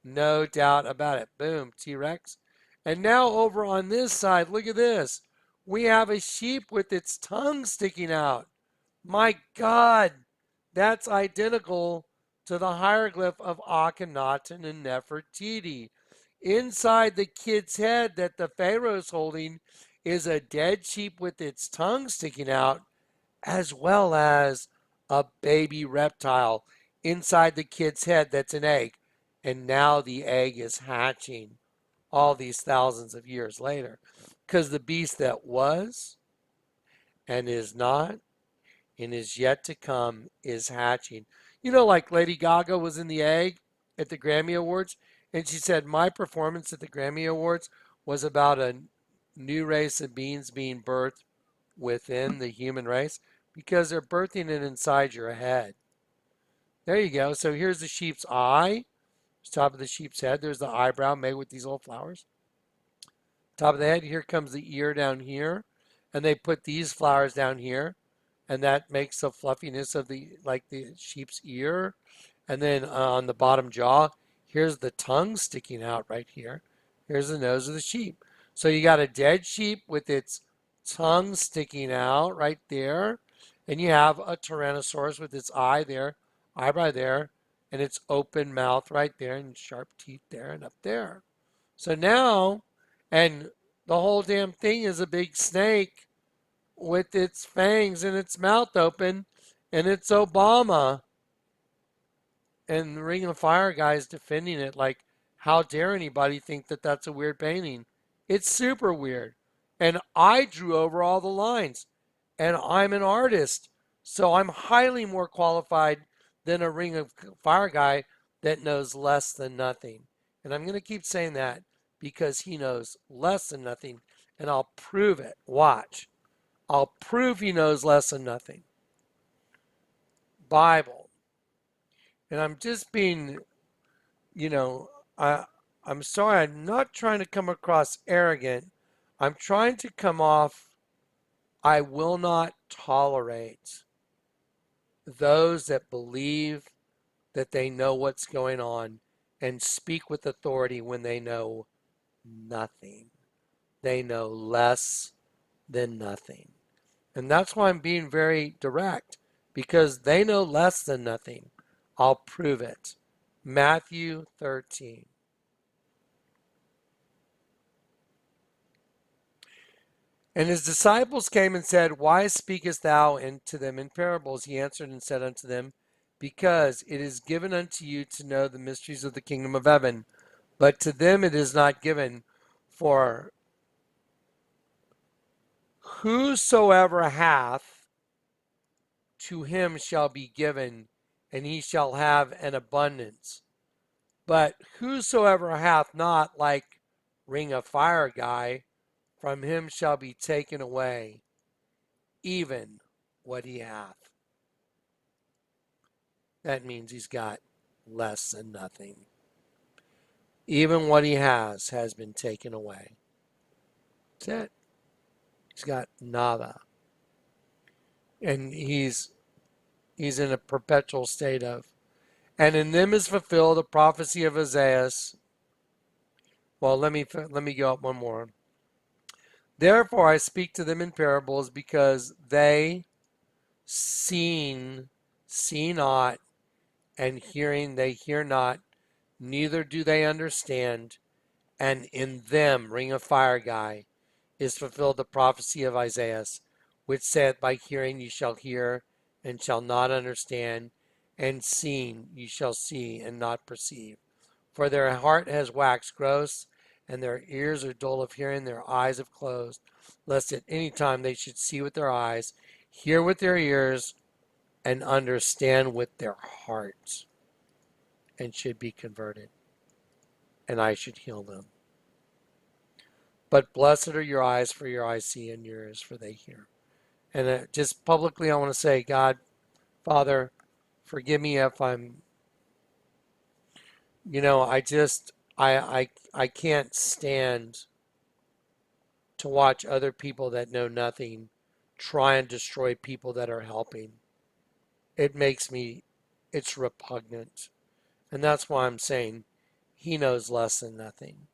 No doubt about it. Boom. T-Rex. And now over on this side, look at this. We have a sheep with its tongue sticking out. My God, that's identical to the hieroglyph of Akhenaten and Nefertiti. Inside the kid's head that the Pharaoh's holding is a dead sheep with its tongue sticking out, as well as a baby reptile inside the kid's head that's an egg. And now the egg is hatching all these thousands of years later. Because the beast that was and is not and is yet to come is hatching. You know, like Lady Gaga was in the egg at the Grammy Awards, and she said, my performance at the Grammy Awards was about a new race of beings being birthed within the human race because they're birthing it inside your head. There you go. So here's the sheep's eye. Top of the sheep's head. There's the eyebrow made with these little flowers. Top of the head, here comes the ear down here, and they put these flowers down here, and that makes the fluffiness of the sheep's ear. And then on the bottom jaw, here's the tongue sticking out right here. Here's the nose of the sheep. So you got a dead sheep with its tongue sticking out right there, and you have a Tyrannosaurus with its eye there, eyebrow there, and its open mouth right there, and sharp teeth there and up there. So now, and the whole damn thing is a big snake with its fangs and its mouth open, and it's Obama. And the Ring of Fire guy is defending it like, how dare anybody think that that's a weird painting? It's super weird. And I drew over all the lines. And I'm an artist. So I'm highly more qualified than a Ring of Fire guy that knows less than nothing. And I'm going to keep saying that because he knows less than nothing. And I'll prove it. Watch. I'll prove he knows less than nothing. Bible. And I'm just being, you know, I'm sorry, I'm not trying to come across arrogant. I'm trying to come off, I will not tolerate those that believe that they know what's going on and speak with authority when they know nothing. They know less than nothing. And that's why I'm being very direct, because they know less than nothing. I'll prove it. Matthew 13. And his disciples came and said, Why speakest thou unto them in parables? He answered and said unto them, Because it is given unto you to know the mysteries of the kingdom of heaven, but to them it is not given. For whosoever hath, to him shall be given, and he shall have an abundance. But whosoever hath not, like Ring of Fire guy, from him shall be taken away, even what he hath. That means he's got less than nothing. Even what he has been taken away. That's it. He's got nada. And he's in a perpetual state of. And in them is fulfilled the prophecy of Isaiah. Well, let me go up one more. Therefore I speak to them in parables, because they see not, and hearing they hear not, neither do they understand. And in them, Ring of Fire guy, is fulfilled the prophecy of Isaiah, which saith, By hearing you shall hear, and shall not understand, and seeing you shall see, and not perceive. For their heart has waxed gross, and their ears are dull of hearing, their eyes have closed, lest at any time they should see with their eyes, hear with their ears, and understand with their hearts, and should be converted, and I should heal them. But blessed are your eyes, for your eyes see, and your ears, for they hear. And just publicly, I want to say, God, Father, forgive me if I'm, I can't stand to watch other people that know nothing try and destroy people that are helping. It's repugnant. And that's why I'm saying he knows less than nothing.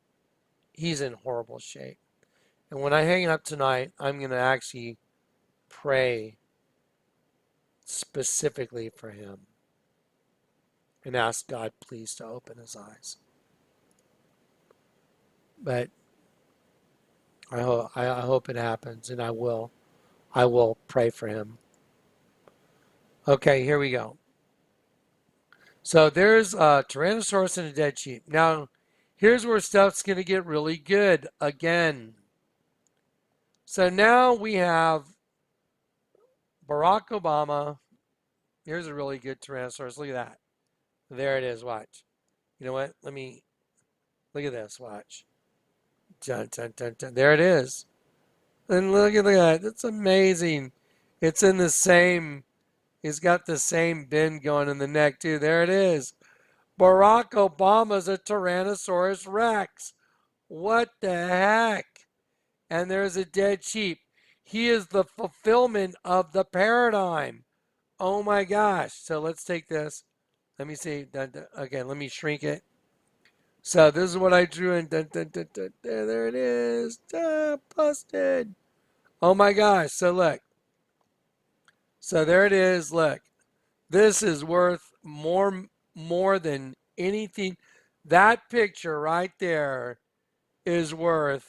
He's in horrible shape. And when I hang up tonight, I'm going to actually pray specifically for him and ask God, please, to open his eyes. But I hope it happens, and I will pray for him. Okay, here we go. So there's a Tyrannosaurus and a dead sheep. Now, here's where stuff's going to get really good again. So now we have Barack Obama. Here's a really good Tyrannosaurus. Look at that. There it is. Watch. You know what? Look at this. Watch. Dun, dun, dun, dun. There it is. And look at that. That's amazing. It's in the same, he's got the same bend going in the neck too. There it is. Barack Obama's a Tyrannosaurus Rex. What the heck? And there's a dead sheep. He is the fulfillment of the paradigm. Oh my gosh. So let's take this. Let me see. Okay, let me shrink it. So this is what I drew in. There it is. Busted. Oh my gosh. So look. So there it is. Look. This is worth more than anything. That picture right there is worth.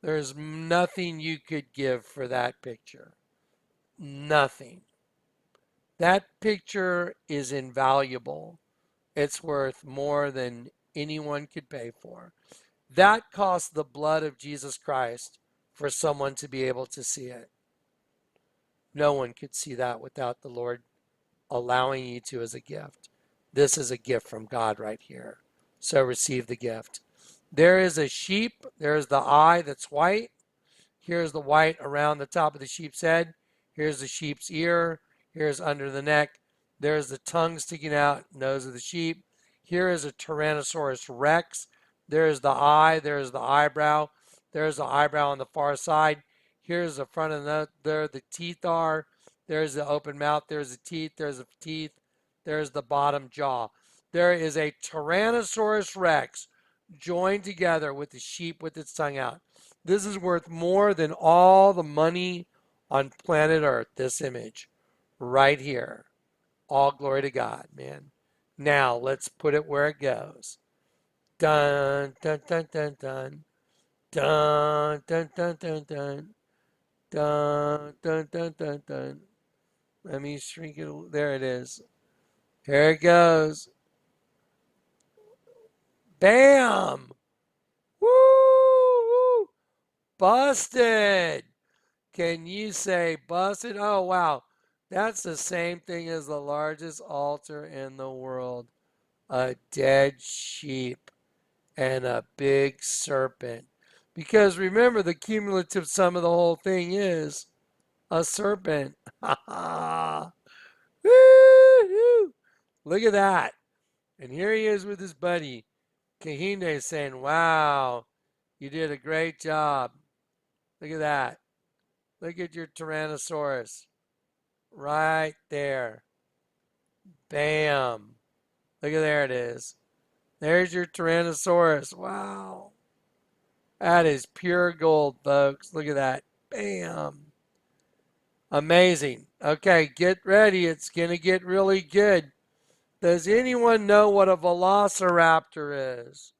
There's nothing you could give for that picture. Nothing. That picture is invaluable. It's worth more than anyone could pay for. That cost the blood of Jesus Christ for someone to be able to see it. No one could see that without the Lord allowing you to as a gift. This is a gift from God right here. So receive the gift. There is a sheep. There's the eye that's white. Here's the white around the top of the sheep's head. Here's the sheep's ear. Here's under the neck. There's the tongue sticking out, nose of the sheep. Here is a Tyrannosaurus Rex. There's the eye. There's the eyebrow. There's the eyebrow on the far side. Here's the front of the, there the teeth are. There's the open mouth. There's the teeth. There's the teeth. There's the bottom jaw. There is a Tyrannosaurus Rex joined together with the sheep with its tongue out. This is worth more than all the money on planet Earth, this image right here. All glory to God, man. Now let's put it where it goes. Dun, dun, dun, dun, dun. Dun, dun, dun, dun, dun. Dun, dun, dun, dun, dun. Let me shrink it. There it is. Here it goes. Bam! Woo! Busted! Can you say busted? Oh, wow. That's the same thing as the largest altar in the world. A dead sheep and a big serpent. Because remember, the cumulative sum of the whole thing is a serpent. Woo-hoo! Look at that. And here he is with his buddy. Kahinde saying, wow, you did a great job. Look at that. Look at your Tyrannosaurus. Right there. Bam. Look at there it is. There's your Tyrannosaurus. Wow. That is pure gold, folks. Look at that. Bam. Amazing. Okay, get ready. It's going to get really good. Does anyone know what a velociraptor is?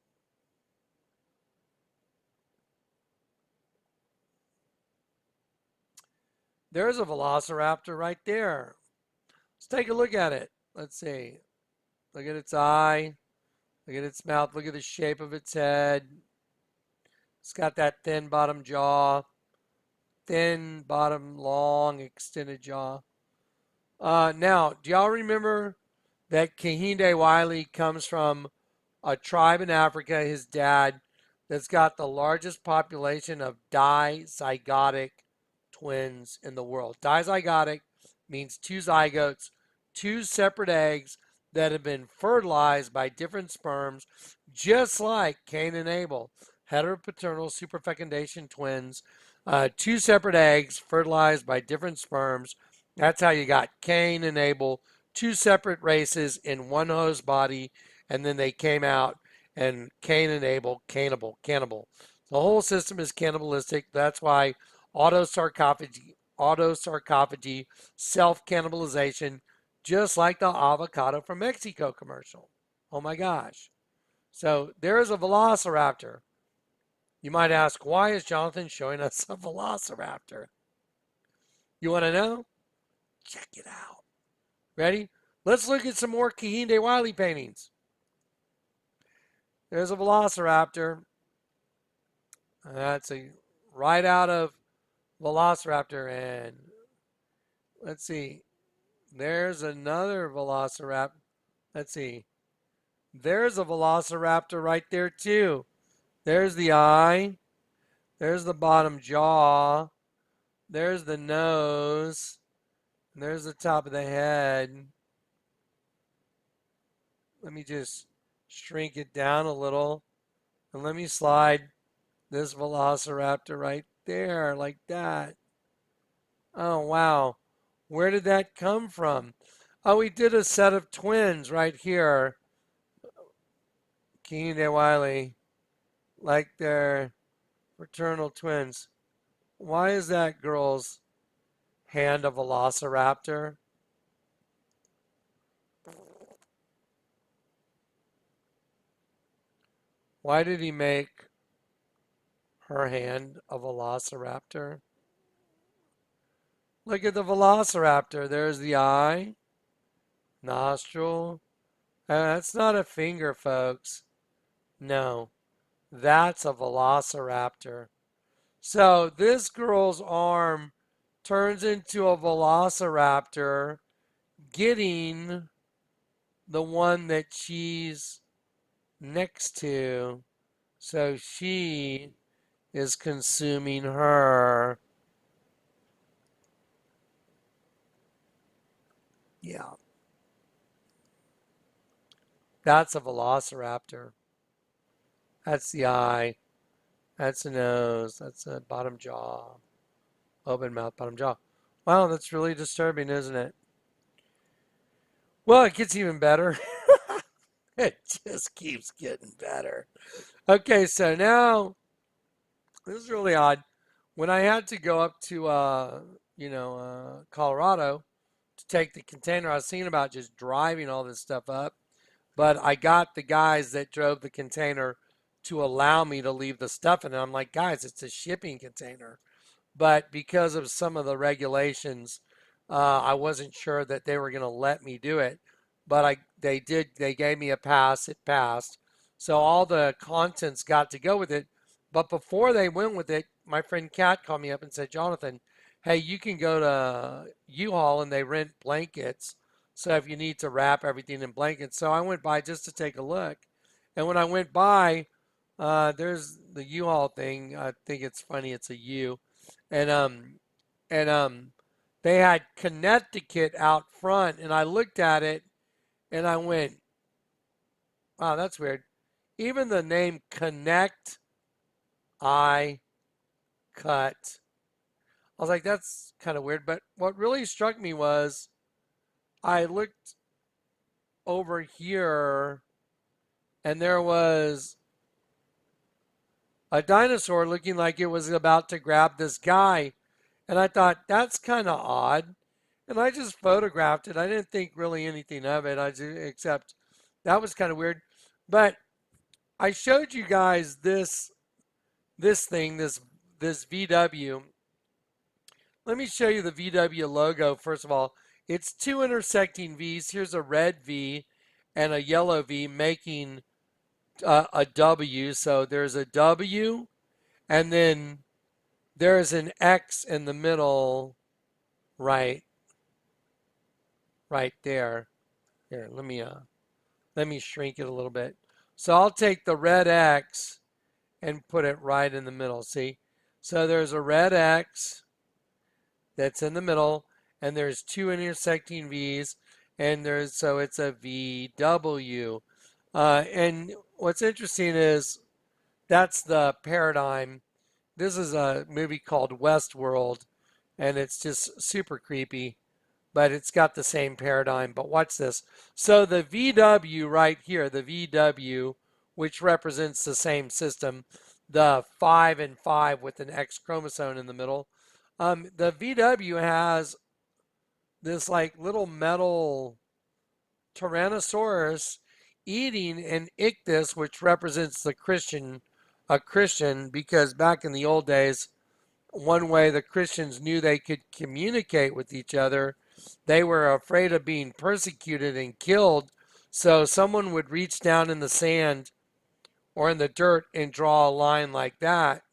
There's a velociraptor right there. Let's take a look at it. Let's see. Look at its eye. Look at its mouth. Look at the shape of its head. It's got that thin bottom jaw. Thin bottom, long, extended jaw. Now, do y'all remember that Kehinde Wiley comes from a tribe in Africa, his dad, that's got the largest population of dizygotic twins in the world. Dizygotic means two zygotes, two separate eggs that have been fertilized by different sperms, just like Cain and Abel, heteropaternal superfecundation twins, two separate eggs fertilized by different sperms. That's how you got Cain and Abel, two separate races in one host body, and then they came out and Cain and Abel, cannibal. The whole system is cannibalistic. That's why autosarcophagy, self-cannibalization, just like the avocado from Mexico commercial. Oh my gosh. So there is a velociraptor. You might ask, why is Jonathan showing us a velociraptor? You want to know? Check it out. Ready? Let's look at some more Kehinde Wiley paintings. There's a velociraptor. That's right out of Velociraptor. And let's see. There's another velociraptor. Let's see. There's a velociraptor right there too. There's the eye. There's the bottom jaw. There's the nose. And there's the top of the head. Let me just shrink it down a little. And let me slide this velociraptor right there like that. Oh, wow. Where did that come from? Oh, we did a set of twins right here. Kehinde Wiley, like they're fraternal twins. Why is that girl's hand a velociraptor? Why did he make her hand a velociraptor? Look at the velociraptor. There's the eye, nostril. That's not a finger, folks. No, that's a velociraptor. So this girl's arm turns into a velociraptor, getting the one that she's next to. So she is consuming her. Yeah. That's a velociraptor. That's the eye. That's the nose. That's the bottom jaw. Open mouth, bottom jaw. Wow, that's really disturbing, isn't it? Well, it gets even better. It just keeps getting better. Okay, so now this is really odd. When I had to go up to, Colorado to take the container, I was thinking about just driving all this stuff up, but I got the guys that drove the container to allow me to leave the stuff in it. I'm like, guys, it's a shipping container. But because of some of the regulations, I wasn't sure that they were going to let me do it. But they did. They gave me a pass. It passed. So all the contents got to go with it. But before they went with it, my friend Kat called me up and said, Jonathan, hey, you can go to U-Haul and they rent blankets. So if you need to wrap everything in blankets. So I went by just to take a look. And when I went by, there's the U-Haul thing. I think it's funny. It's a U and they had Connecticut out front, and I looked at it and I went, wow, that's weird. Even the name Connect, I cut. I was like, that's kind of weird. But what really struck me was I looked over here and there was a dinosaur looking like it was about to grab this guy. And I thought, that's kind of odd. And I just photographed it. I didn't think really anything of it. Except that was kind of weird. But I showed you guys this thing, this VW. Let me show you the VW logo first of all. It's two intersecting V's. Here's a red V and a yellow V making a W. So there's a W, and then there's an X in the middle, right there. Here, let me shrink it a little bit. So I'll take the red X and put it right in the middle. See? So there's a red X that's in the middle, and there's two intersecting V's, and so it's a VW. And what's interesting is that's the paradigm. This is a movie called Westworld, and it's just super creepy, but it's got the same paradigm. But watch this. So the VW right here, the VW, which represents the same system, the 5 and 5 with an X chromosome in the middle, the VW has this like little metal Tyrannosaurus eating an ichthys, which represents a Christian, because back in the old days, one way the Christians knew they could communicate with each other, they were afraid of being persecuted and killed. So someone would reach down in the sand or in the dirt and draw a line like that.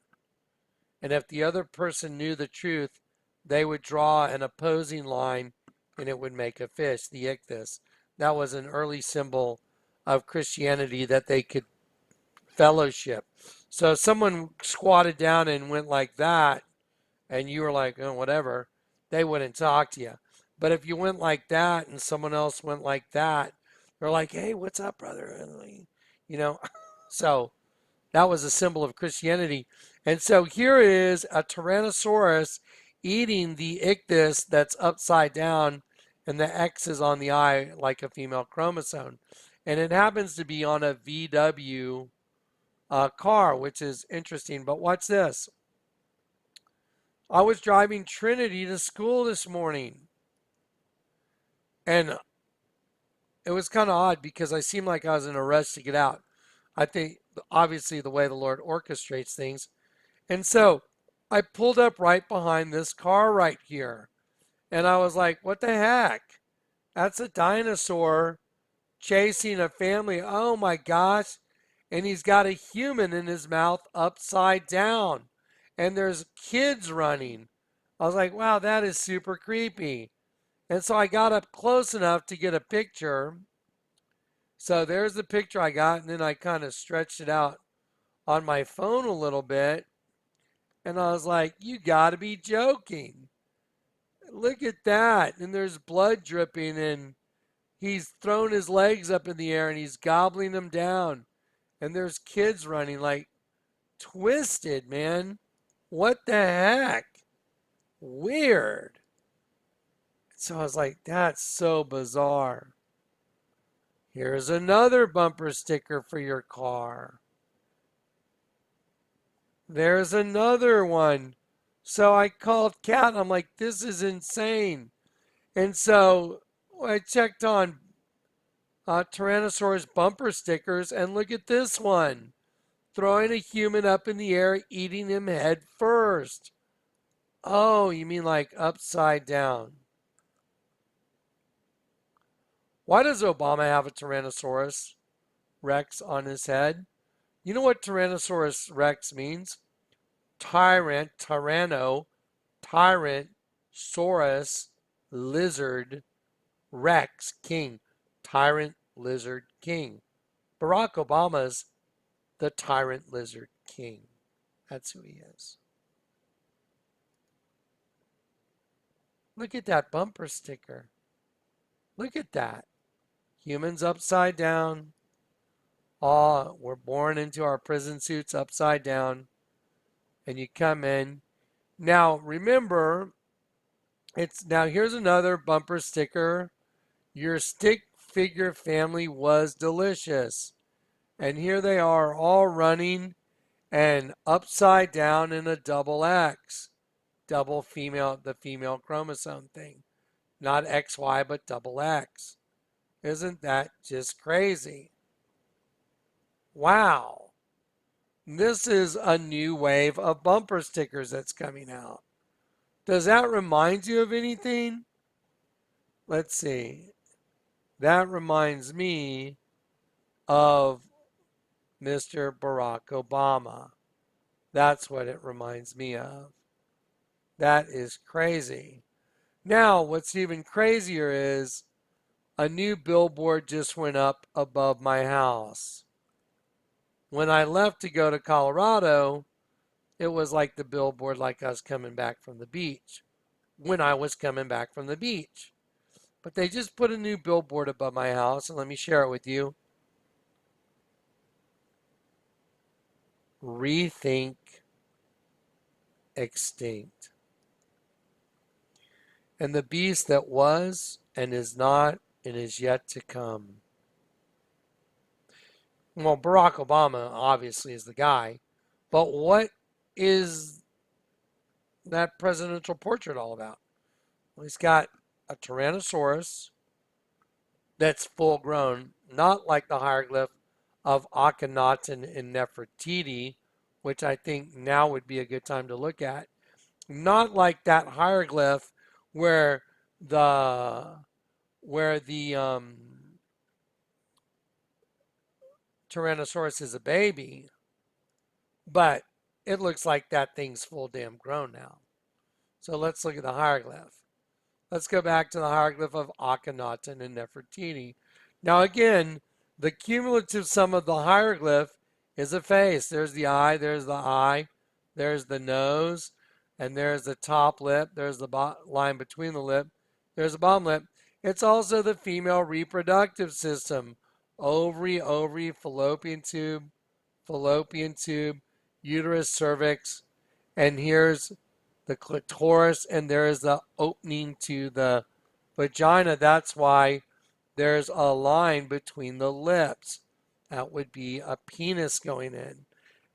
And if the other person knew the truth, they would draw an opposing line and it would make a fish, the ichthys. That was an early symbol of Christianity, that they could fellowship. So if someone squatted down and went like that, and you were like, oh, whatever, they wouldn't talk to you. But if you went like that and someone else went like that, they're like, hey, what's up, brother? You know, so that was a symbol of Christianity. And so here is a Tyrannosaurus eating the ichthys that's upside down, and the X is on the eye like a female chromosome. And it happens to be on a VW car, which is interesting. But watch this. I was driving Trinity to school this morning, and it was kind of odd because I seemed like I was in a rush to get out. I think obviously the way the Lord orchestrates things. And so I pulled up right behind this car right here. And I was like, what the heck? That's a dinosaur chasing a family. Oh my gosh. And he's got a human in his mouth upside down. And there's kids running. I was like, wow, that is super creepy. And so I got up close enough to get a picture. So there's the picture I got, and then I kind of stretched it out on my phone a little bit. And I was like, you got to be joking. Look at that. And there's blood dripping, and he's thrown his legs up in the air and he's gobbling them down. And there's kids running like twisted, man. What the heck? Weird. So I was like, that's so bizarre. Here's another bumper sticker for your car. There's another one. So I called Kat. I'm like, this is insane. And so I checked on Tyrannosaurus bumper stickers, and look at this one. Throwing a human up in the air, eating him head first. Oh, you mean like upside down. Why does Obama have a Tyrannosaurus Rex on his head? You know what Tyrannosaurus Rex means? Tyrant, Tyranno, Tyrant, Saurus, Lizard, Rex, King. Tyrant, Lizard, King. Barack Obama's the Tyrant, Lizard, King. That's who he is. Look at that bumper sticker. Look at that. Humans upside down. Oh, we're born into our prison suits upside down. And you come in. Now, remember, here's another bumper sticker. Your stick figure family was delicious. And here they are all running and upside down in a double X. Double female, the female chromosome thing. Not XY, but double X. Isn't that just crazy? Wow. This is a new wave of bumper stickers that's coming out. Does that remind you of anything? Let's see. That reminds me of Mr. Barack Obama. That's what it reminds me of. That is crazy. Now, what's even crazier is a new billboard just went up above my house. When I left to go to Colorado, it was like the billboard like I was coming back from the beach. When I was coming back from the beach. But they just put a new billboard above my house, and let me share it with you. Rethink extinct. And the beast that was and is not and is yet to come. Well, Barack Obama obviously is the guy, but what is that presidential portrait all about? Well, he's got a Tyrannosaurus that's full grown, not like the hieroglyph of Akhenaten and Nefertiti, which I think now would be a good time to look at. Not like that hieroglyph where the Tyrannosaurus is a baby, but it looks like that thing's full damn grown now. So let's look at the hieroglyph. Let's go back to the hieroglyph of Akhenaten and Nefertiti. Now again, the cumulative sum of the hieroglyph is a face. There's the eye, there's the nose, and there's the top lip, there's the line between the lip, there's the bottom lip. It's also the female reproductive system. Ovary, fallopian tube, uterus, cervix, and here's the clitoris, and there is the opening to the vagina. That's why there's a line between the lips. That would be a penis going in.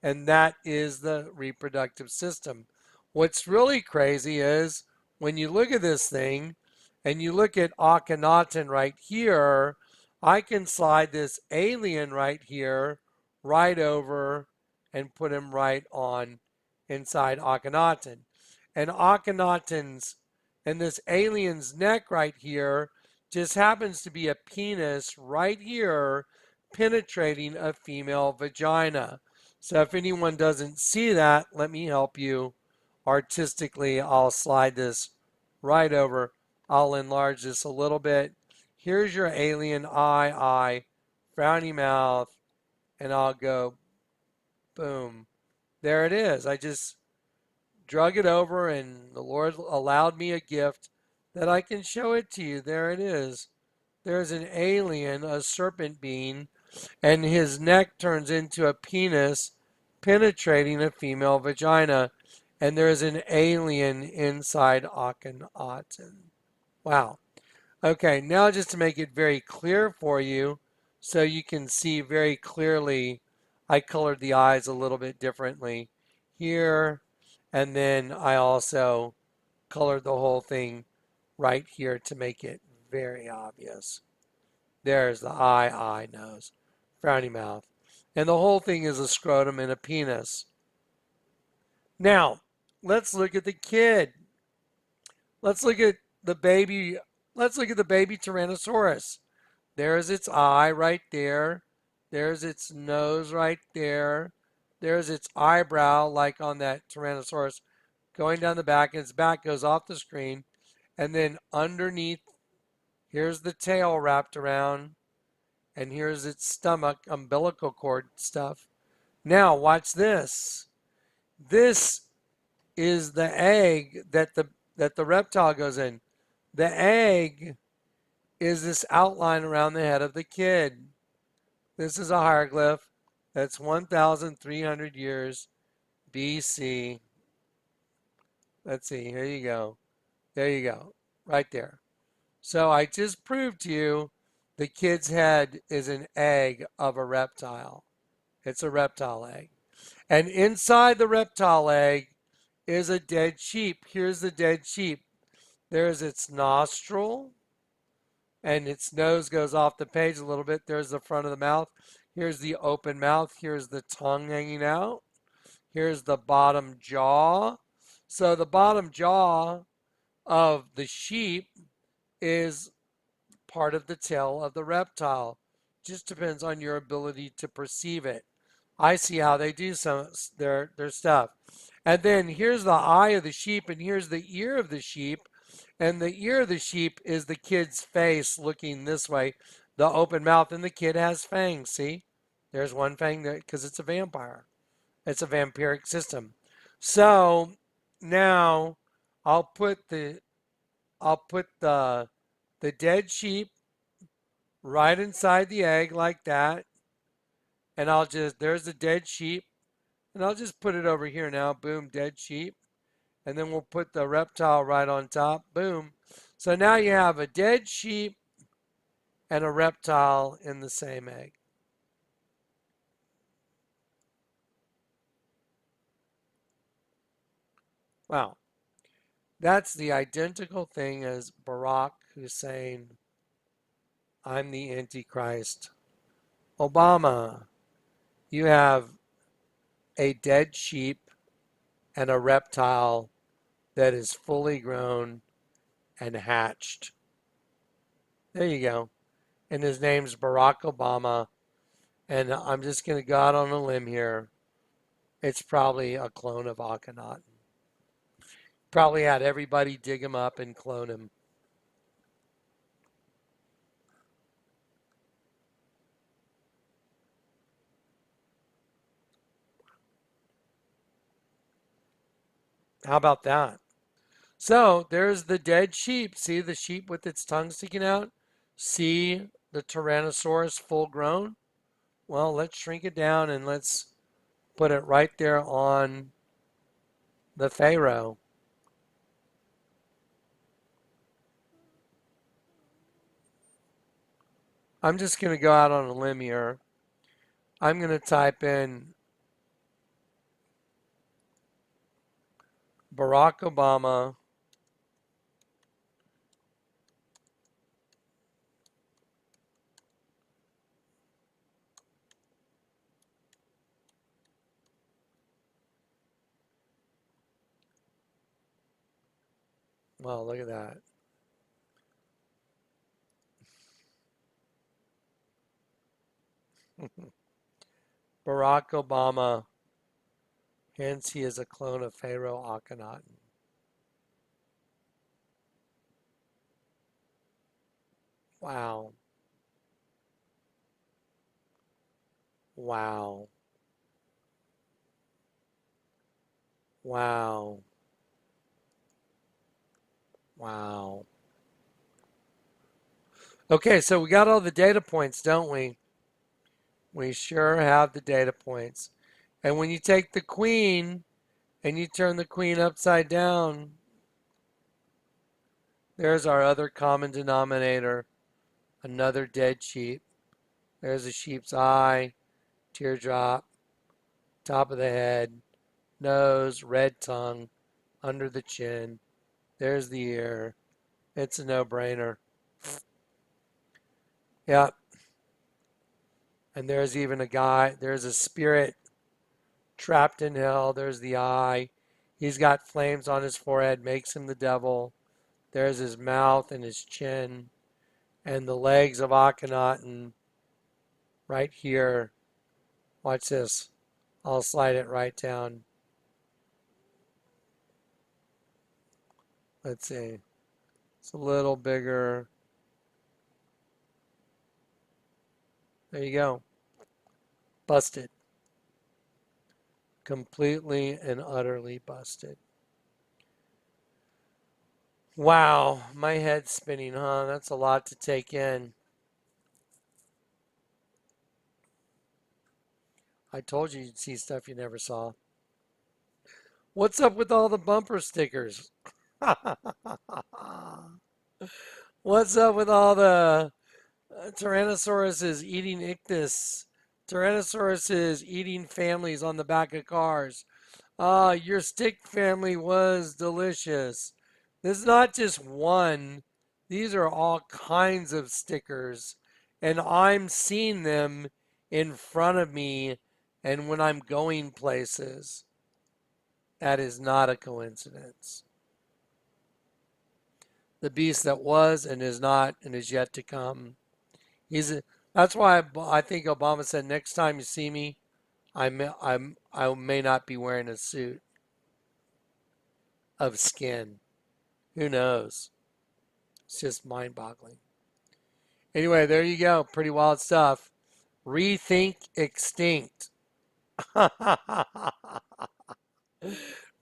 And that is the reproductive system. What's really crazy is when you look at this thing and you look at Akhenaten right here, I can slide this alien right here right over and put him right on inside Akhenaten. And Akhenaten's and this alien's neck right here just happens to be a penis right here penetrating a female vagina. So if anyone doesn't see that, let me help you artistically. I'll slide this right over. I'll enlarge this a little bit. Here's your alien eye, frowny mouth, and I'll go boom. There it is. I just drug it over, and the Lord allowed me a gift that I can show it to you. There it is. There's an alien, a serpent being, and his neck turns into a penis penetrating a female vagina. And there's an alien inside Akhenaten. Wow. Okay, now just to make it very clear for you, so you can see very clearly, I colored the eyes a little bit differently here, and then I also colored the whole thing right here to make it very obvious. There's the eye, nose, frowny mouth. And the whole thing is a scrotum and a penis. Now, let's look at the kid. Let's look at the baby. Let's look at the baby Tyrannosaurus. There's its eye right there. There's its nose right there. There's its eyebrow, like on that Tyrannosaurus, going down the back, and its back goes off the screen. And then underneath, here's the tail wrapped around, and here's its stomach, umbilical cord stuff. Now, watch this. This is the egg that the reptile goes in. The egg is this outline around the head of the kid. This is a hieroglyph that's 1,300 years BC. Let's see, here you go. There you go, right there. So I just proved to you the kid's head is an egg of a reptile. It's a reptile egg. And inside the reptile egg is a dead sheep. Here's the dead sheep. There's its nostril, and its nose goes off the page a little bit. There's the front of the mouth. Here's the open mouth. Here's the tongue hanging out. Here's the bottom jaw. So the bottom jaw of the sheep is part of the tail of the reptile. Just depends on your ability to perceive it. I see how they do some their stuff. And then here's the eye of the sheep, and here's the ear of the sheep. And the ear of the sheep is the kid's face looking this way, the open mouth, and the kid has fangs. See? There's one fang there because it's a vampire. It's a vampiric system. So now I'll put the dead sheep right inside the egg like that. And there's the dead sheep. And I'll just put it over here now. Boom, dead sheep. And then we'll put the reptile right on top. Boom. So now you have a dead sheep and a reptile in the same egg. Wow. That's the identical thing as Barack Hussein. I'm the Antichrist. Obama, you have a dead sheep and a reptile that is fully grown and hatched. There you go. And his name's Barack Obama. And I'm just going to go out on a limb here. It's probably a clone of Akhenaten. Probably had everybody dig him up and clone him. How about that? So there's the dead sheep. See the sheep with its tongue sticking out? See the Tyrannosaurus full grown? Well, let's shrink it down and let's put it right there on the Pharaoh. I'm just going to go out on a limb here. I'm going to type in Barack Obama Well, look at that. Barack Obama, hence he is a clone of Pharaoh Akhenaten. Wow. Wow. Wow. Wow. Okay, so we got all the data points, don't we? We sure have the data points. And when you take the queen and you turn the queen upside down, there's our other common denominator, another dead sheep. There's a sheep's eye, teardrop, top of the head, nose, red tongue, under the chin. There's the ear. It's a no-brainer. Yeah. And there's even a guy, there's a spirit trapped in hell. There's the eye. He's got flames on his forehead, makes him the devil. There's his mouth and his chin. And the legs of Akhenaten right here. Watch this. I'll slide it right down. Let's see. It's a little bigger. There you go. Busted. Completely and utterly busted. Wow, my head's spinning, huh? That's a lot to take in. I told you you'd see stuff you never saw. What's up with all the bumper stickers? What's up with all the Tyrannosauruses eating ictus? Tyrannosauruses eating families on the back of cars. Your stick family was delicious. This is not just one. These are all kinds of stickers. And I'm seeing them in front of me and when I'm going places. That is not a coincidence. The beast that was and is not and is yet to come. That's why I think Obama said, next time you see me, I may not be wearing a suit of skin. Who knows? It's just mind-boggling. Anyway, there you go. Pretty wild stuff. Rethink extinct.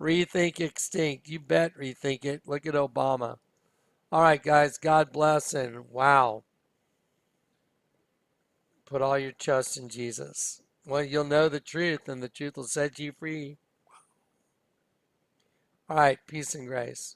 Rethink extinct. You bet rethink it. Look at Obama. All right, guys. God bless and wow. Put all your trust in Jesus. Well, you'll know the truth and the truth will set you free. All right. Peace and grace.